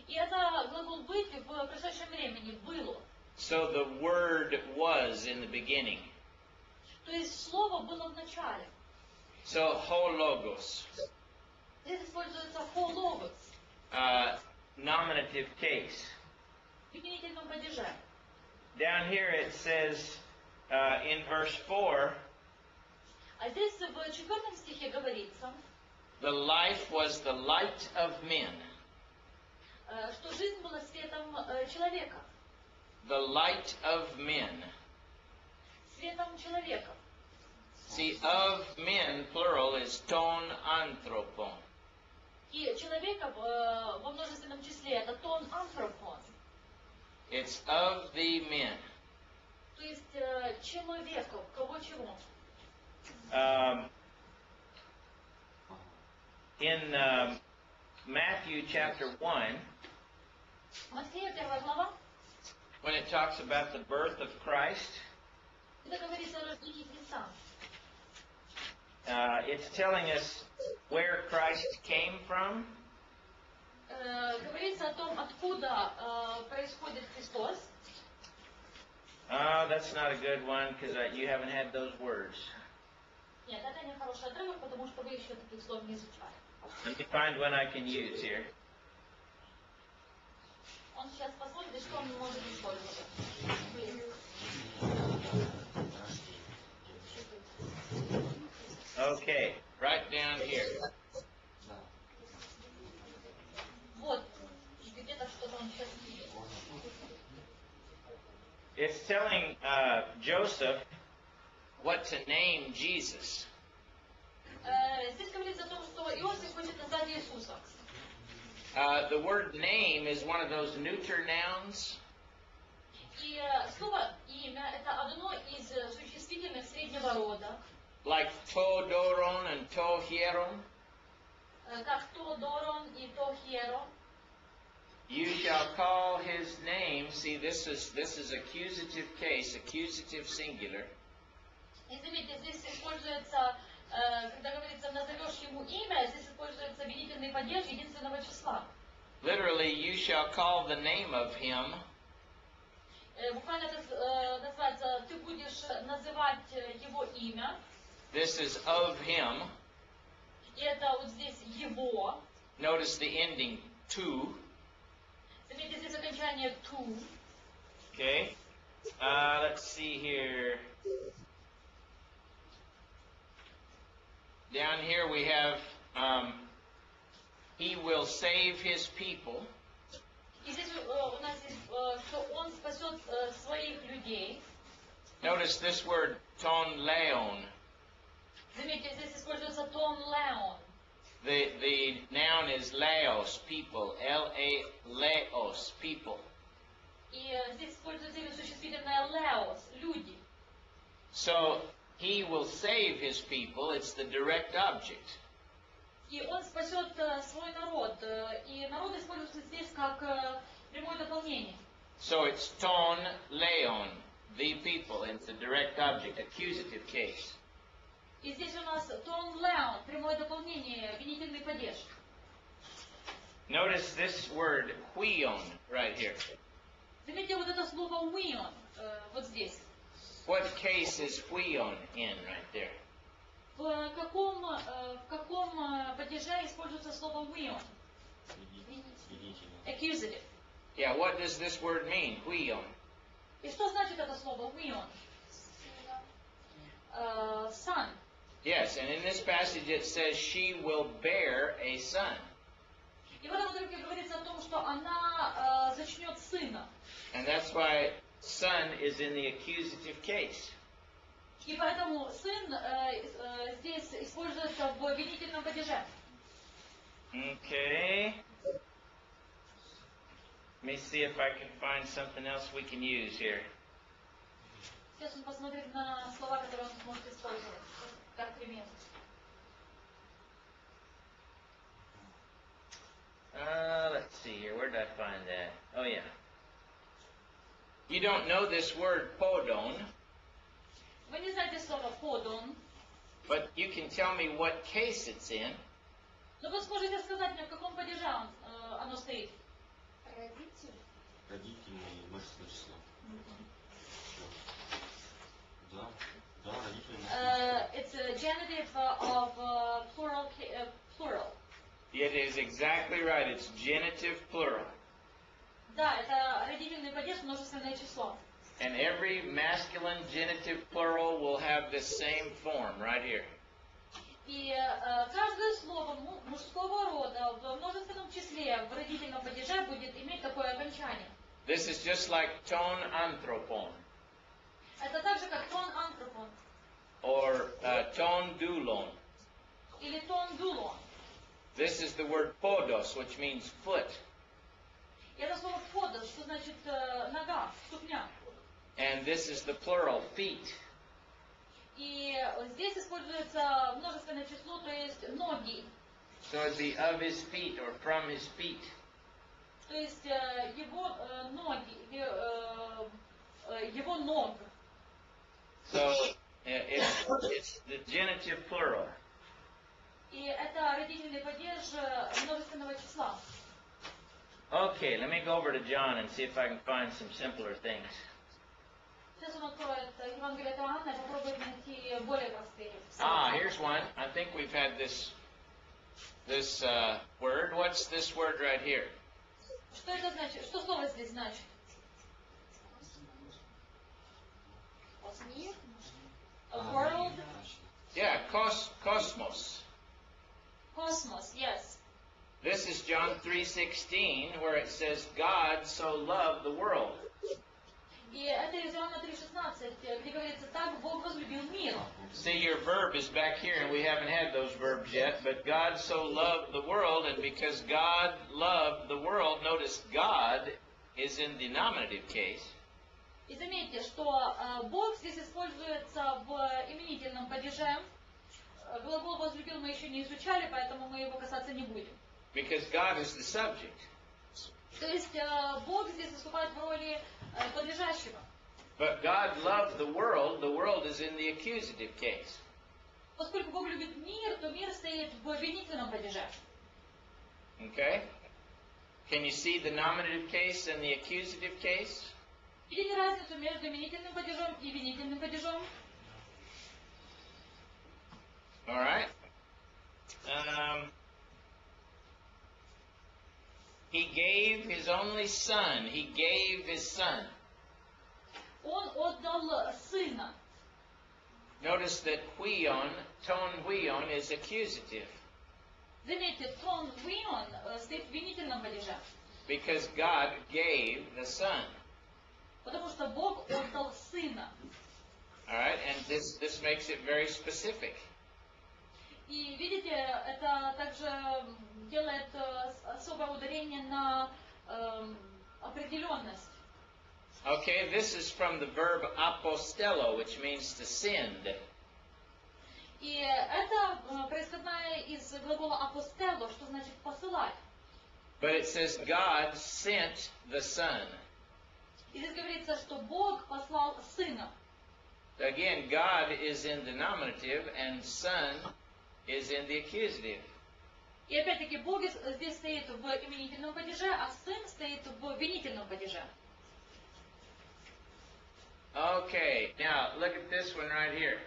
И это глагол «быть» в прошедшем времени, «было». So the word was in the beginning. То есть слово было в начале. So hologos, Здесь используется «hologos» nominative case. в именительном падеже. Down here it says in verse 4, А здесь в 4 стихе говорится, the life was the light of men. что жизнь была светом человека. The light of men. Светом человека. See, of men, plural, is ton anthropon. И человека во множественном числе это тон антропон. It's of the men. То есть человеков, кого чего. In Matthew chapter 1, Матфея 1 глава, when it talks about the birth of Christ, это говорится о рождении Христа. it's telling us where Christ came from, Говорится о том, откуда происходит Христос. That's not a good one because you haven't had those words. Нет, это не хороший отрывок, потому что вы еще таких слов не изучали. Let me find one I can use here. Он сейчас посмотрит, что он может использовать. Okay, right down here. Да. Вот, где-то что-то он сейчас видит. It's telling Joseph what to name Jesus. Здесь говорится о том, что Иосиф хочет назвать Иисуса. The word name is one of those neuter nouns. И слово «имя» — это одно из существительных среднего рода, Like Todoron and Tohieron. как «тодорон» и «тохеро». You shall call his name. See, this is accusative case, accusative singular. И заметьте, здесь используется, когда говорится «назовешь ему имя», здесь используется обвинительный падеж единственного числа. Literally, you shall call the name of him. Буквально это называется «ты будешь называть его имя». This is of him. И это вот здесь «его». Notice the ending to. Заметьте, здесь окончание «to». Okay. Let's see here. Down here we have, he will save his people. И здесь у нас есть, что он спасет своих людей. Notice this word, ton leon. Заметьте, здесь используется тон леон. The noun is laos, people. L-A, laos, people. И здесь используется имя существительное леос, люди. So, he will save his people. It's the direct object. И он спасет свой народ. И народ используется здесь как прямое дополнение. So it's ton leon, the people. It's the direct object, accusative case. И здесь у нас тон леон, прямое дополнение, обвинительный падеж. Notice this word, huion, right here. Заметьте вот это слово уион, вот здесь. What case is huion in right there? В каком падеже используется слово уион? Винительно. Accusative. Yeah, what does this word mean? Huion. И что значит это слово «huion»? Son. Yes, and in this passage it says she will bear a son. И в этом отрывке говорится о том, что она зачнет сына. And that's why son is in the accusative case. И поэтому сын здесь используется в обвинительном падеже. Okay. Let me see if I can find something else we can use here. Сейчас он посмотрит на слова, которые он сможет использовать, как пример. Let's see here. Where did I find that? Oh, yeah. You don't know this word podon, Вы не знаете слово «подон», but you can tell me what case it's in. но вы сможете сказать мне, в каком падеже оно стоит. Родитель. Родительное множественное число. Да, да, родительное. It's a genitive of plural. It is exactly right. It's genitive plural. Да, это родительный падеж, множественное число. And every masculine genitive plural will have this same form right here. И каждое слово мужского рода в множественном числе в родительном падеже будет иметь такое окончание. This is just like ton anthropon Это так же, как тон антропон or ton dulon. или тон дулон. This is the word podos, which means foot. И это слово «подос», что значит нога, ступня. And this is the plural, feet. И здесь используется множественное число, то есть ноги. So it'd be of his feet or from his feet. То есть его ноги, его ног. So it's the genitive plural. И это родительный падеж множественного числа. Okay, let me go over to John and see if I can find some simpler things. Сейчас он откроет Евангелие от Иоанна и попробует найти более простые. Here's one. I think we've had this word. What's this word right here? Что это значит? Что слово здесь значит? Мир. World, Yeah, cosmos. cosmos, yes. This is John 3:16, where it says, God so loved the world. И это из Иоанна 3:16, где говорится, так Бог возлюбил мир. See, your verb is back here, and we haven't had those verbs yet, but God so loved the world, and because God loved the world, notice God is in the nominative case. И заметьте, что Бог здесь используется в именительном падеже. Глагол «возлюбил» мы еще не изучали, поэтому мы его касаться не будем. Because God is the subject. То есть Бог здесь выступает в роли подлежащего. But God loved the world is in the accusative case. Поскольку Бог любит мир, то мир стоит в обвинительном падеже. Okay? Can you see the nominative case and the accusative case? Видите разницу между именительным падежом и винительным падежом? All right. He gave his only son. He gave his son. Он отдал сына. Notice that ton huion is accusative. Заметьте, тон «вион» стоит в винительном падеже. Because God gave the son. Потому что Бог отдал сына. All right, and this makes it very specific. И видите, это также делает особое ударение на определенность. Okay, this is from the verb apostello, which means to send. И это происходная из глагола «апостелло», что значит «посылать». But it says God sent the son. И здесь говорится, что Бог послал сына. Again, God is in the nominative and son is in the accusative. И опять-таки Бог здесь стоит в именительном падеже, а сын стоит в винительном падеже. Okay, now look at this one right here.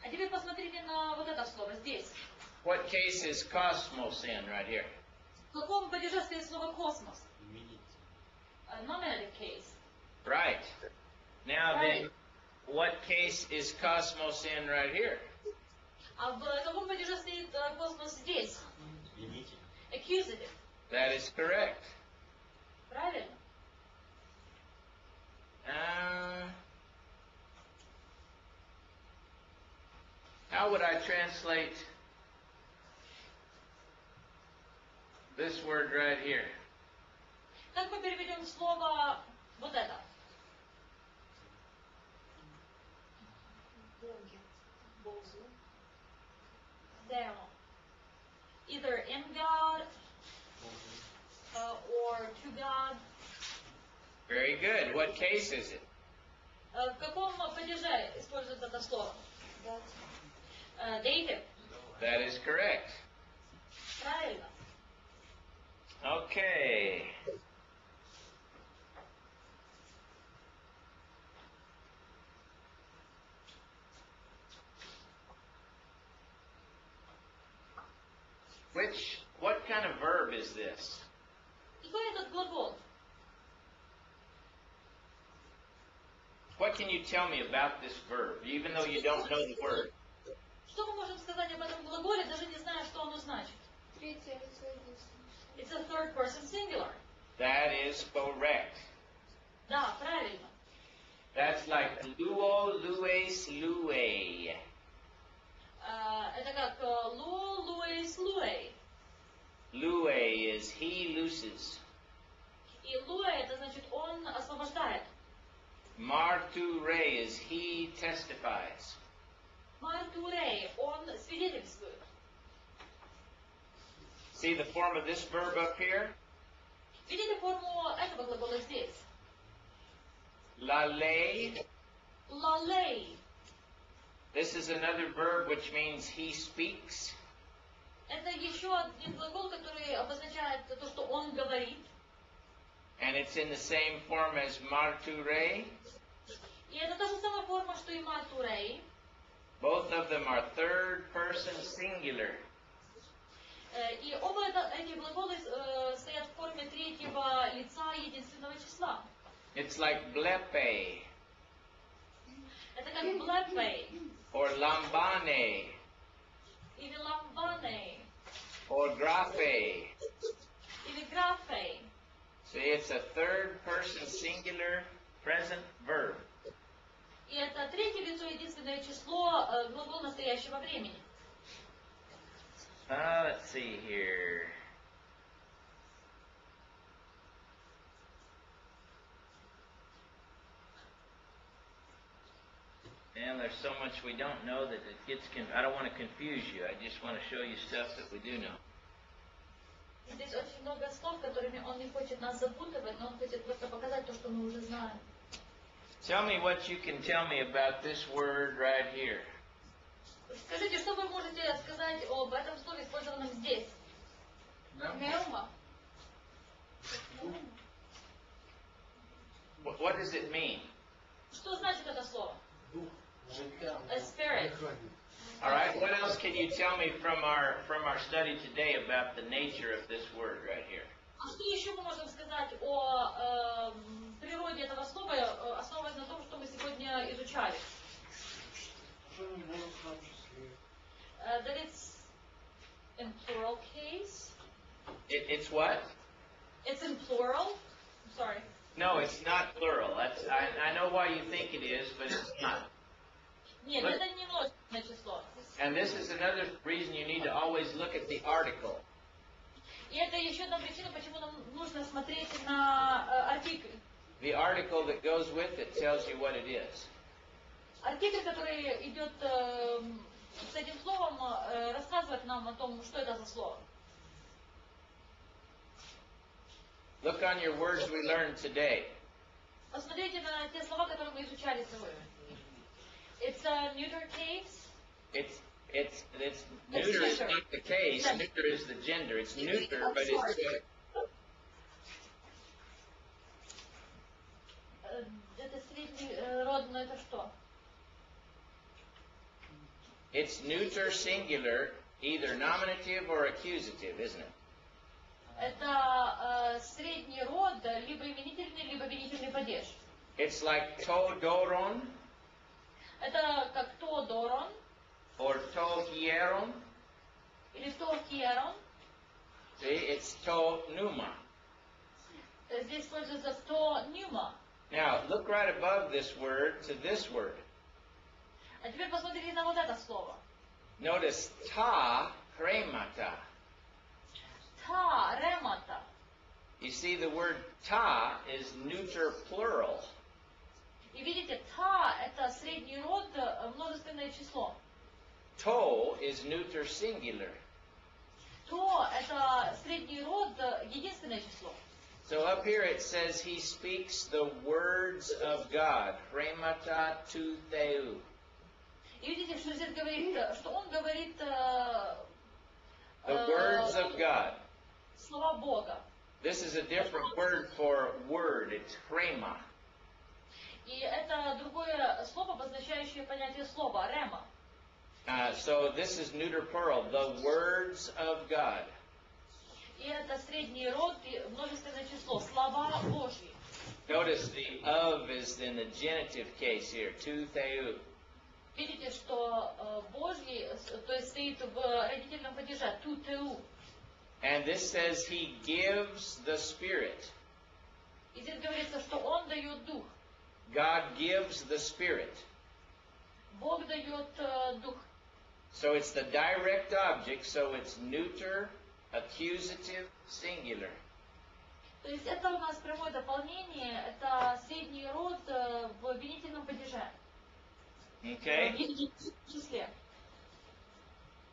А теперь посмотрите на вот это слово здесь. What case is cosmos in right here? В каком падеже стоит слово «космос»? nominative case. Right. Now then, Right. what case is cosmos in right here? А в каком падеже стоит космос здесь? Винитель. Accusative. That is correct. Правильно? How would I translate this word right here? Как мы переведем слово вот это? There. Either in God or to God. Very good. What case is it? В каком падеже используется это слово? Dative. That is correct. Правильно. Okay. What kind of verb is this? Какой этот глагол? What can you tell me about this verb, even though you don't know the word? Что мы можем сказать об этом глаголе, даже не зная, что оно значит? Третье лицо единственное. It's a third person singular. That is correct. Да, правильно. That's like luo, lues, lue. Это как лу, луэйс, луэй. Lue is he looses. И луэ, это значит он освобождает. Marture is he testifies. Мартурей, он свидетельствует. See the form of this verb up here? Видите форму этого глагола здесь? Lale. Лалей. This is another verb which means he speaks. Это еще один глагол, который обозначает то, что он говорит. And it's in the same form as marture. И это та же самая форма, что и мартурей. Both of them are third person singular. И оба эти глаголы стоят в форме третьего лица единственного числа. It's like blepe Это как блэпэй, or lambane или ламбаней, or grafe. или графей. See, it's a third person singular present verb. И это третье лицо единственное число, глагол настоящего времени. Let's see here. And there's so much we don't know that it gets I don't want to confuse you. I just want to show you stuff that we do know. Здесь очень много слов, которыми он не хочет нас запутывать, но он хочет просто показать то, что мы уже знаем. Tell me what you can tell me about this word right here. Скажите, что вы можете сказать об этом слове, использованном здесь? Пневма. What does it mean? Что значит это слово? Дух, життя, A spirit. дихання. All right. What else can you tell me from our study today about the nature of this word right here? А что еще мы можем сказать о природе этого слова, основываясь на том, что мы сегодня изучали? Що не було в нам числі. That it's in plural case. It's what? It's in plural. I'm sorry. No, it's not plural. I know why you think it is, but it's not. Нет, это не множественное число. And this is another reason you need to always look at the article. И это еще одна причина, почему нам нужно смотреть на артикль. The article that goes with it tells you what it is. Артикль, который идет с этим словом, рассказывает нам о том, что это за слово. Look on your words we learned today. Посмотрите на те слова, которые мы изучали сегодня. It's a neuter case. It's neuter is not the case. Neuter is the gender. It's neuter, but it's Это средний род, но это что? it's neuter singular, either nominative or accusative, isn't it? Это средний род, либо именительный, либо винительный падеж. It's like to doron Это как то дорон, or to hieron. или то херон. See, it's to pneuma. Здесь используется то нюма. Now, look right above this word to this word. А теперь посмотрите на вот это слово. Notice ta kremata. Та, ремата. You see, the word ta is neuter plural. И видите, та это средний род, множественное число. To is neuter singular. То это средний род, единственное число. So up here it says he speaks the words of God. Kremata tu theu. И видите, что здесь говорит, что он говорит The words of God. слова Бога. This is a different word for word. It's krema. И это другое слово, обозначающее понятие слова, рема. So this is neuter plural. The words of God. И это средний род и множественное число, слова Божьи. Notice the of is in the genitive case here. Tu theu. Видите, что Божьи, то есть стоит в родительном падеже, ту теу. And this says he gives the Spirit. И здесь говорится, что он дает дух. God gives the Spirit. Бог дает дух. So it's the direct object, so it's neuter, accusative, singular. То есть это у нас прямое дополнение, это средний род в обвинительном падеже. Okay? В числе.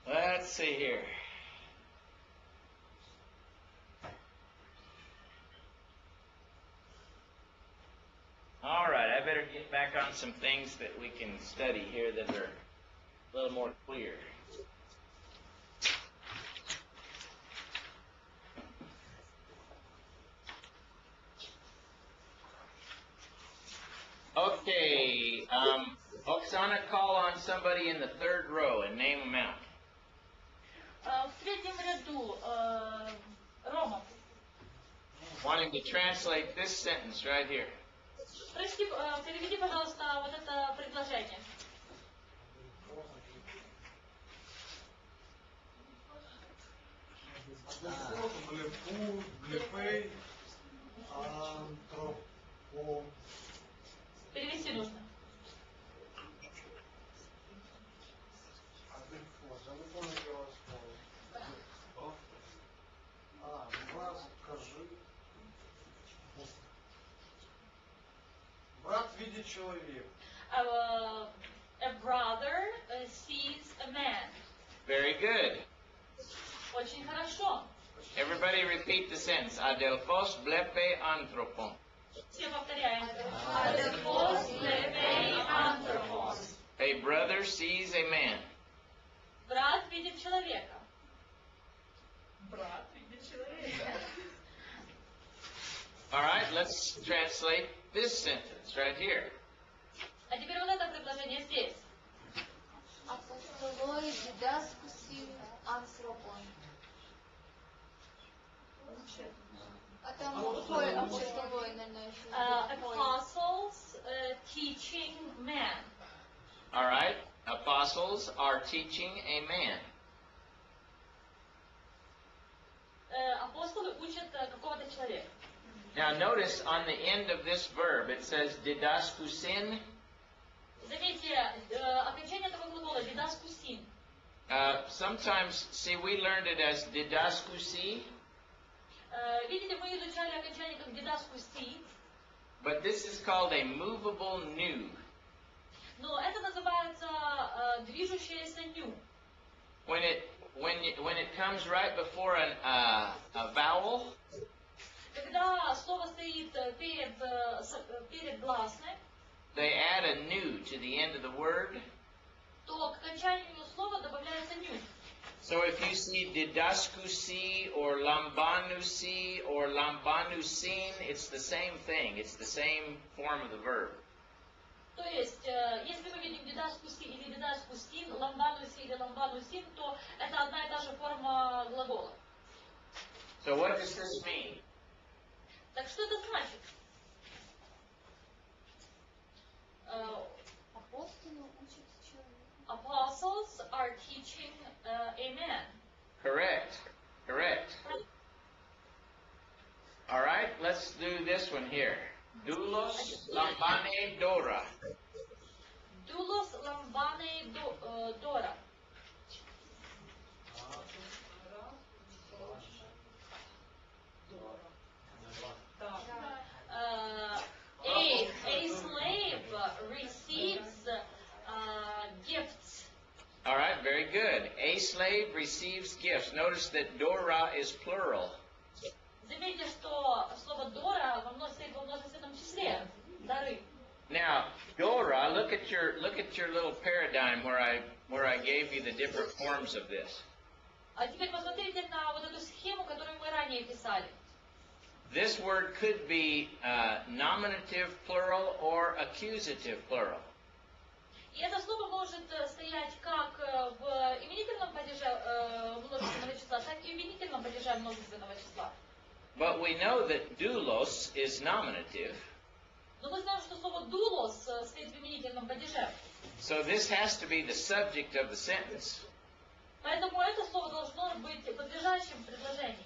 Let's see here. All right, I better get back on some things that we can study here that are a little more clear. Okay, Oksana, call on somebody in the third row and name them out. В третьем ряду Рома. Wanting to translate this sentence right here. Переведи, пожалуйста, вот это предложение. Блефу, блефей, антропо. Перевести нужно. Адрифос. Я не помню первое слово. Брат, скажи. Брат видит человека. A brother sees a man. Very good. Очень хорошо. Everybody repeat the sentence. Adelphos blepe anthropon. Все повторяем. Adelphos levei anthropos. A brother sees a man. Брат видит человека. Брат видит человека. All right, let's translate this sentence right here. А теперь вот это предложение здесь. Апостолoi дидασκусив антропон. А там какой апостолой, наверное, еще? Apostles teaching man. All right, apostles are teaching a man. Апостолы учат какого-то человека. Now notice on the end of this verb it says didaskusin. Заметьте, окончание этого глагола дидασκусин. Sometimes, see, we learned it as didaskusi, Видите, мы изучали окончание как дидασκуси, but this is called a movable nu. но это называется движущееся ню. When it comes right before a vowel, Когда слово стоит перед гласной, they add a nu to the end of the word. то к окончанию слова добавляется ню. So if you see didaskusi or lambanusi or lambanusin, it's the same thing. It's the same form of the verb. То есть, если мы видим дидаскуси или дидаскусин, ламбануси или ламбанусин, то это одна и та же форма глагола. So So what does this mean? Так что это значит? Апостолы учат человека. Apostles are teaching a man. Correct. Correct. All right, let's do this one here. Doulos lambane dora. Doulos lambane dora. A slave receives gifts. All right, very good. A slave receives gifts. Notice that dora is plural. Заметьте, что слово «дора» стоит во множественном числе. Дары. Now, dora, look at your little paradigm where I gave you the different forms of this. А теперь посмотрите на вот эту схему, которую мы ранее писали. This word could be nominative plural or accusative plural. И это слово может стоять как в именительном падеже множественного числа, так и в именительном падеже множественного числа. But we know that doulos is nominative. Но мы знаем, что слово «doulos» стоит в именительном падеже. So this has to be the subject of the sentence. Поэтому это слово должно быть подлежащим предложением.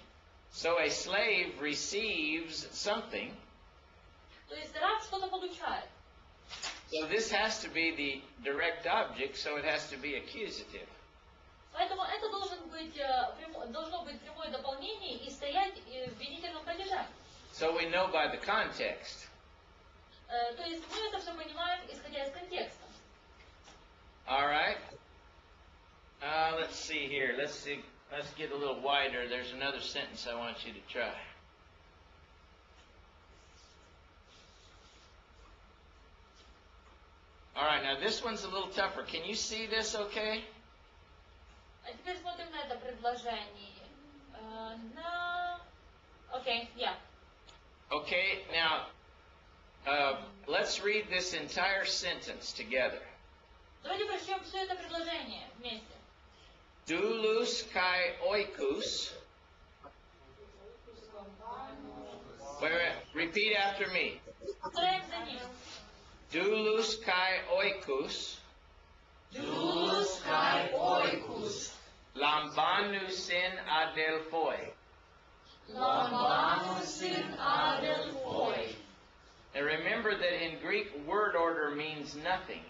So a slave receives something. То есть раб что-то получает. So this has to be the direct object, so it has to be accusative. Поэтому это должно быть прямое дополнение и стоять в винительном падеже. So we know by the context. То есть мы это все понимаем, исходя из контекста. All right. Let's see here. Let's get a little wider. There's another sentence I want you to try. All right, now this one's a little tougher. Can you see this okay? А теперь смотрим на это предложение. Okay, yeah. Okay, now let's read this entire sentence together. Давайте прочтем все это предложение вместе. Doulos kai oikus. Wait, repeat after me. Повторяем за ним. Doulos kai oikus. Doulos kai oikus. Lambanusin adelphoi. Lambanusin adelphoi. And remember that in Greek, word order means nothing.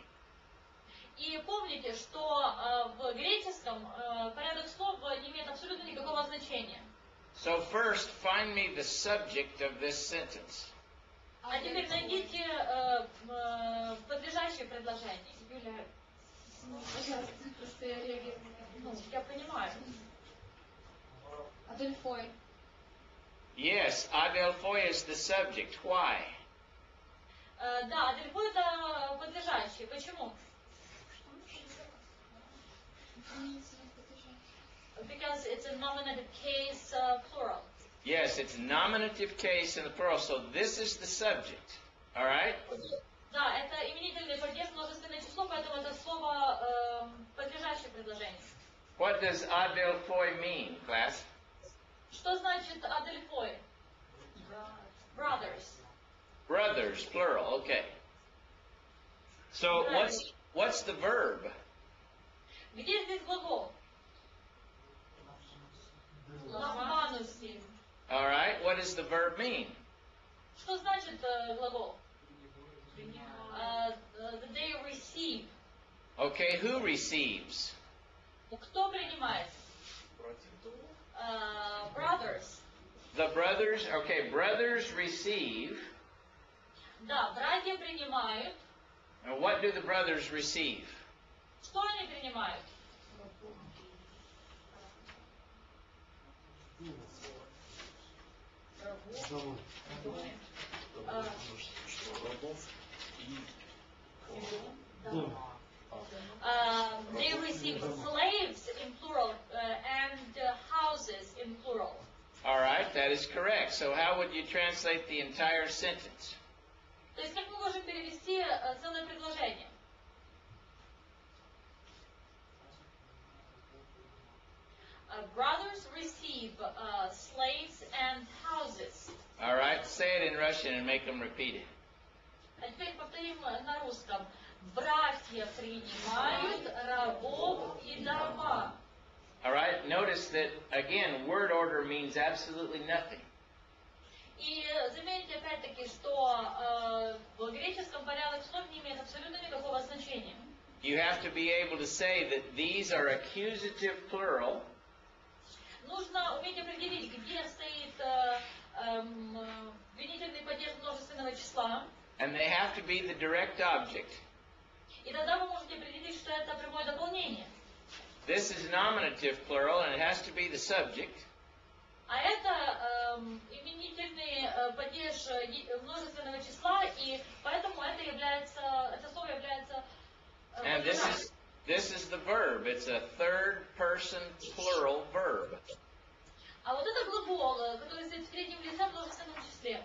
И помните, что в греческом порядок слов не имеет абсолютно никакого значения. So first, find me the subject of this sentence. А теперь найдите подлежащее предложение. Юля, Пожалуйста, просто я реагирую. я понимаю. Адельфой. Yes, adelphoi is the subject. Why? Да, адельфо это подлежащее. Почему? Because it's a nominative case plural. Yes, it's nominative case in the plural, so this is the subject. All right? Да, это именительный падеж, множественное число, поэтому это слово подлежащее предложение. What does adelphoi mean, class? Что значит адельфой? Brothers. Brothers, plural, okay. So what's the verb? Где здесь глагол? Ламбанусим. All right, what does the verb mean? Что значит глагол? That they receive. Okay, who receives? Кто принимает? Brothers. The brothers, okay, brothers receive. Да, братья принимают. And what do the brothers receive? Что они принимают? They receive slaves in plural and houses in plural. All right, that is correct. So how would you translate the entire sentence? То есть как мы можем перевести целое предложение? brothers receive slaves and houses. All right, say it in Russian and make them repeat it. А теперь повторим на русском. Братья принимают рабов и дома. All right, notice that, again, word order means absolutely nothing. И заметьте опять-таки, что в греческом порядок слов не имеет абсолютно никакого значения. You have to be able to say that these are accusative plural. Нужно уметь определить, где стоит винительный падеж множественного числа. And they have to be the direct object. И тогда вы можете определить, что это прямое дополнение. This is nominative plural, and it has to be the subject. А это именительный падеж множественного числа, и поэтому это слово является And this is the verb. It's a third person plural verb. А вот это глагол, который стоит в третьем лице в множественном числе.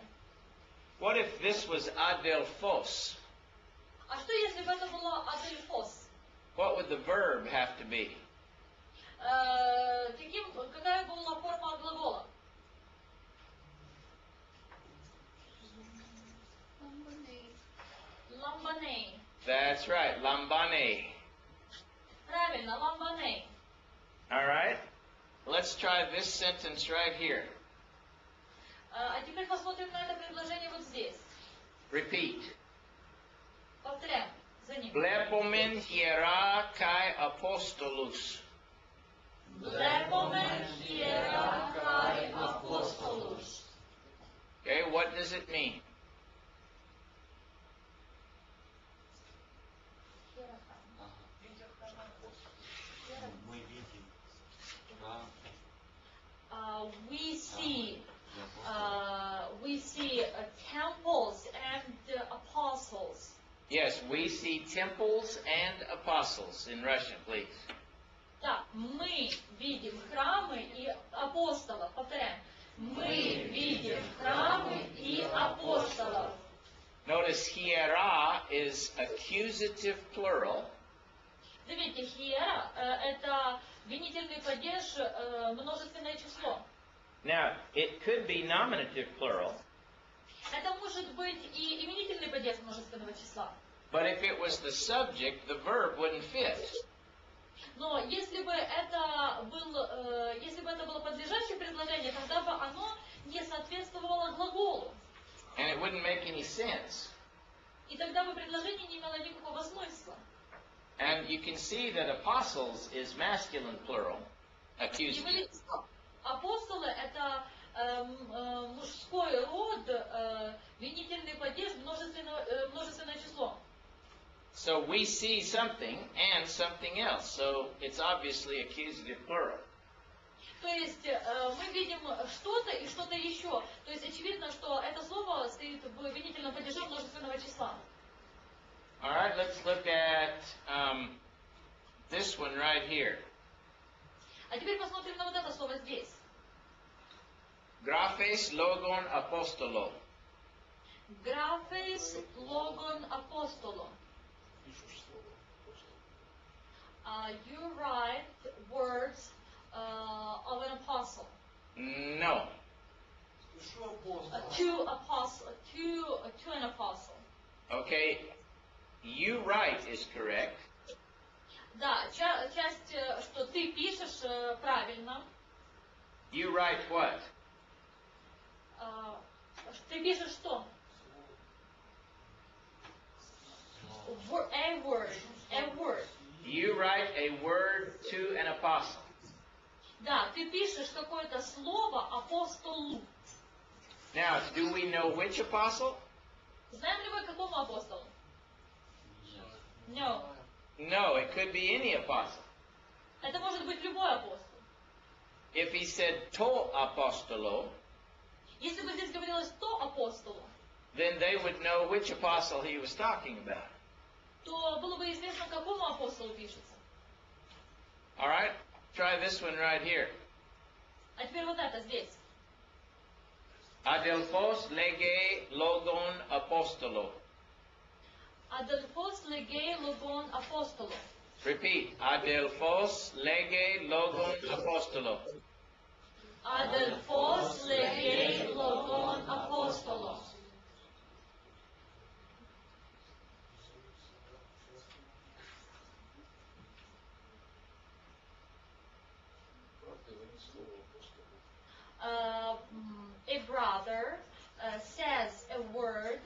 What if this was adelphos? А что если бы это было адельфос? What would the verb have to be? Какая была форма глагола? Ламбаней. That's right, lambane. Правильно, ламбаней. All right? Let's try this sentence right here. А теперь посмотрим на это предложение вот здесь. Repeat. Повторяем за ним. Blepomen hiera kai apostolus. Blepomen hiera kai apostolus. Okay, what does it mean? Мы видим. We see temples and apostles. Yes, we see temples and apostles. In Russian, please. Да, мы видим храмы и апостолов. Повторяем. Мы видим храмы и апостолов. Notice hiera is accusative plural. Заметьте, хиера это винительный падеж множественное число. Now, it could be nominative plural, Это может быть и именительный падеж множественного числа. but if it was the subject, the verb wouldn't fit. Но если бы это было подлежащее предложение, тогда бы оно не соответствовало глаголу. And it wouldn't make any sense. И тогда бы предложение не имело никакого смысла. And you can see that apostles is masculine plural, И вы accusative. видите, что апостолы это мужской род, винительный падеж, множественное число. So we see something and something else. So it's obviously accusative plural. То есть мы видим что-то и что-то еще. То есть очевидно, что это слово стоит в винительном падеже множественного числа. All right, let's look at this one right here. А теперь посмотрим на вот это слово здесь. Graphes logon apostolo. Graphes logon apostolo. You write words of an apostle. No. To an apostle. Okay, you write is correct. Да, часть, что ты пишешь, правильно. You write what? Ты пишешь что? A word. You write a word to an apostle. Да, ты пишешь какое-то слово апостолу. Now, do we know which apostle? Знаем ли мы, какому апостолу? No. No, it could be any apostle. Это может быть любой апостол. If he said to apostolo, Если бы здесь говорилось «то апостолу», then they would know which apostle he was talking about. то было бы известно, какому апостолу пишется. All right, try this one right here. А теперь вот это здесь. Adelphos lege logon apostolo. Αδελφός λεγέ λογόν απόστολο. Repeat. Adelphos lege logon apostolo. Адельфос легей логон апостолос. A brother says a word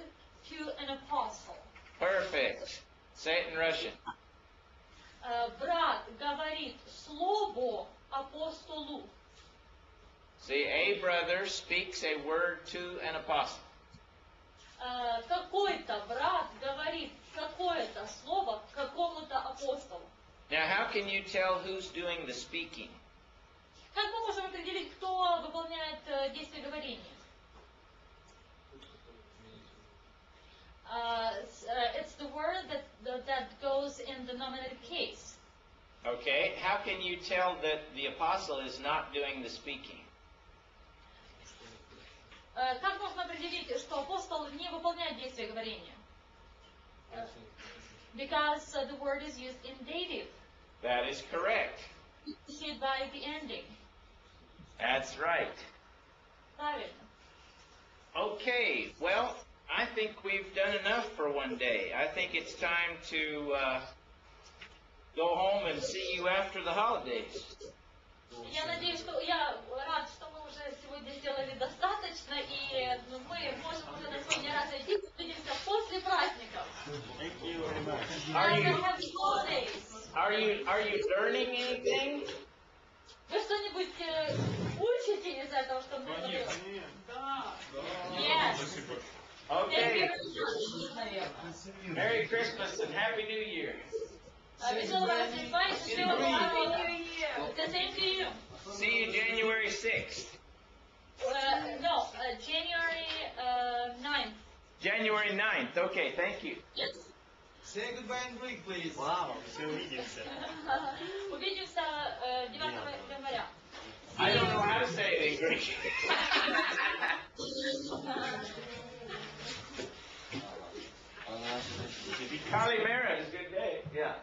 to an apostle. Perfect. Say it in Russian. Брат говорит слово апостолу. See, a brother speaks a word to an apostle. Какой-то брат говорит какое-то слово какому-то апостолу. Now, how can you tell who's doing the speaking? Как мы можем определить, кто выполняет действие говорения? It's the word that goes in the nominative case. Okay, how can you tell that the apostle is not doing the speaking? Как можно определить, что апостол не выполняет действие говорения? Because the word is used in dative. That is correct. Preceded by the ending. That's right. Правильно. Okay, well, I think we've done enough for one day. I think it's time to go home and see you after the holidays. Я надеюсь, что я рад, что мы уже сегодня сделали достаточно, и мы можем уже на сегодня раз идти, увидимся после праздников. Thank you very much. Happy holidays. Are you learning anything? Вы что-нибудь учите из этого, что мы говорим? Да. Yes. Okay. Merry Christmas and Happy New Year. Веселого Рождества и счастливого Нового года. The same to you. See you January 6th. No, January 9th. January 9th. Okay, thank you. Yes. Say goodbye in Greek, please. Вау, все увидимся. Увидимся 9 января. I don't know how to say it in Greek. Kalimera is a good day. Yeah.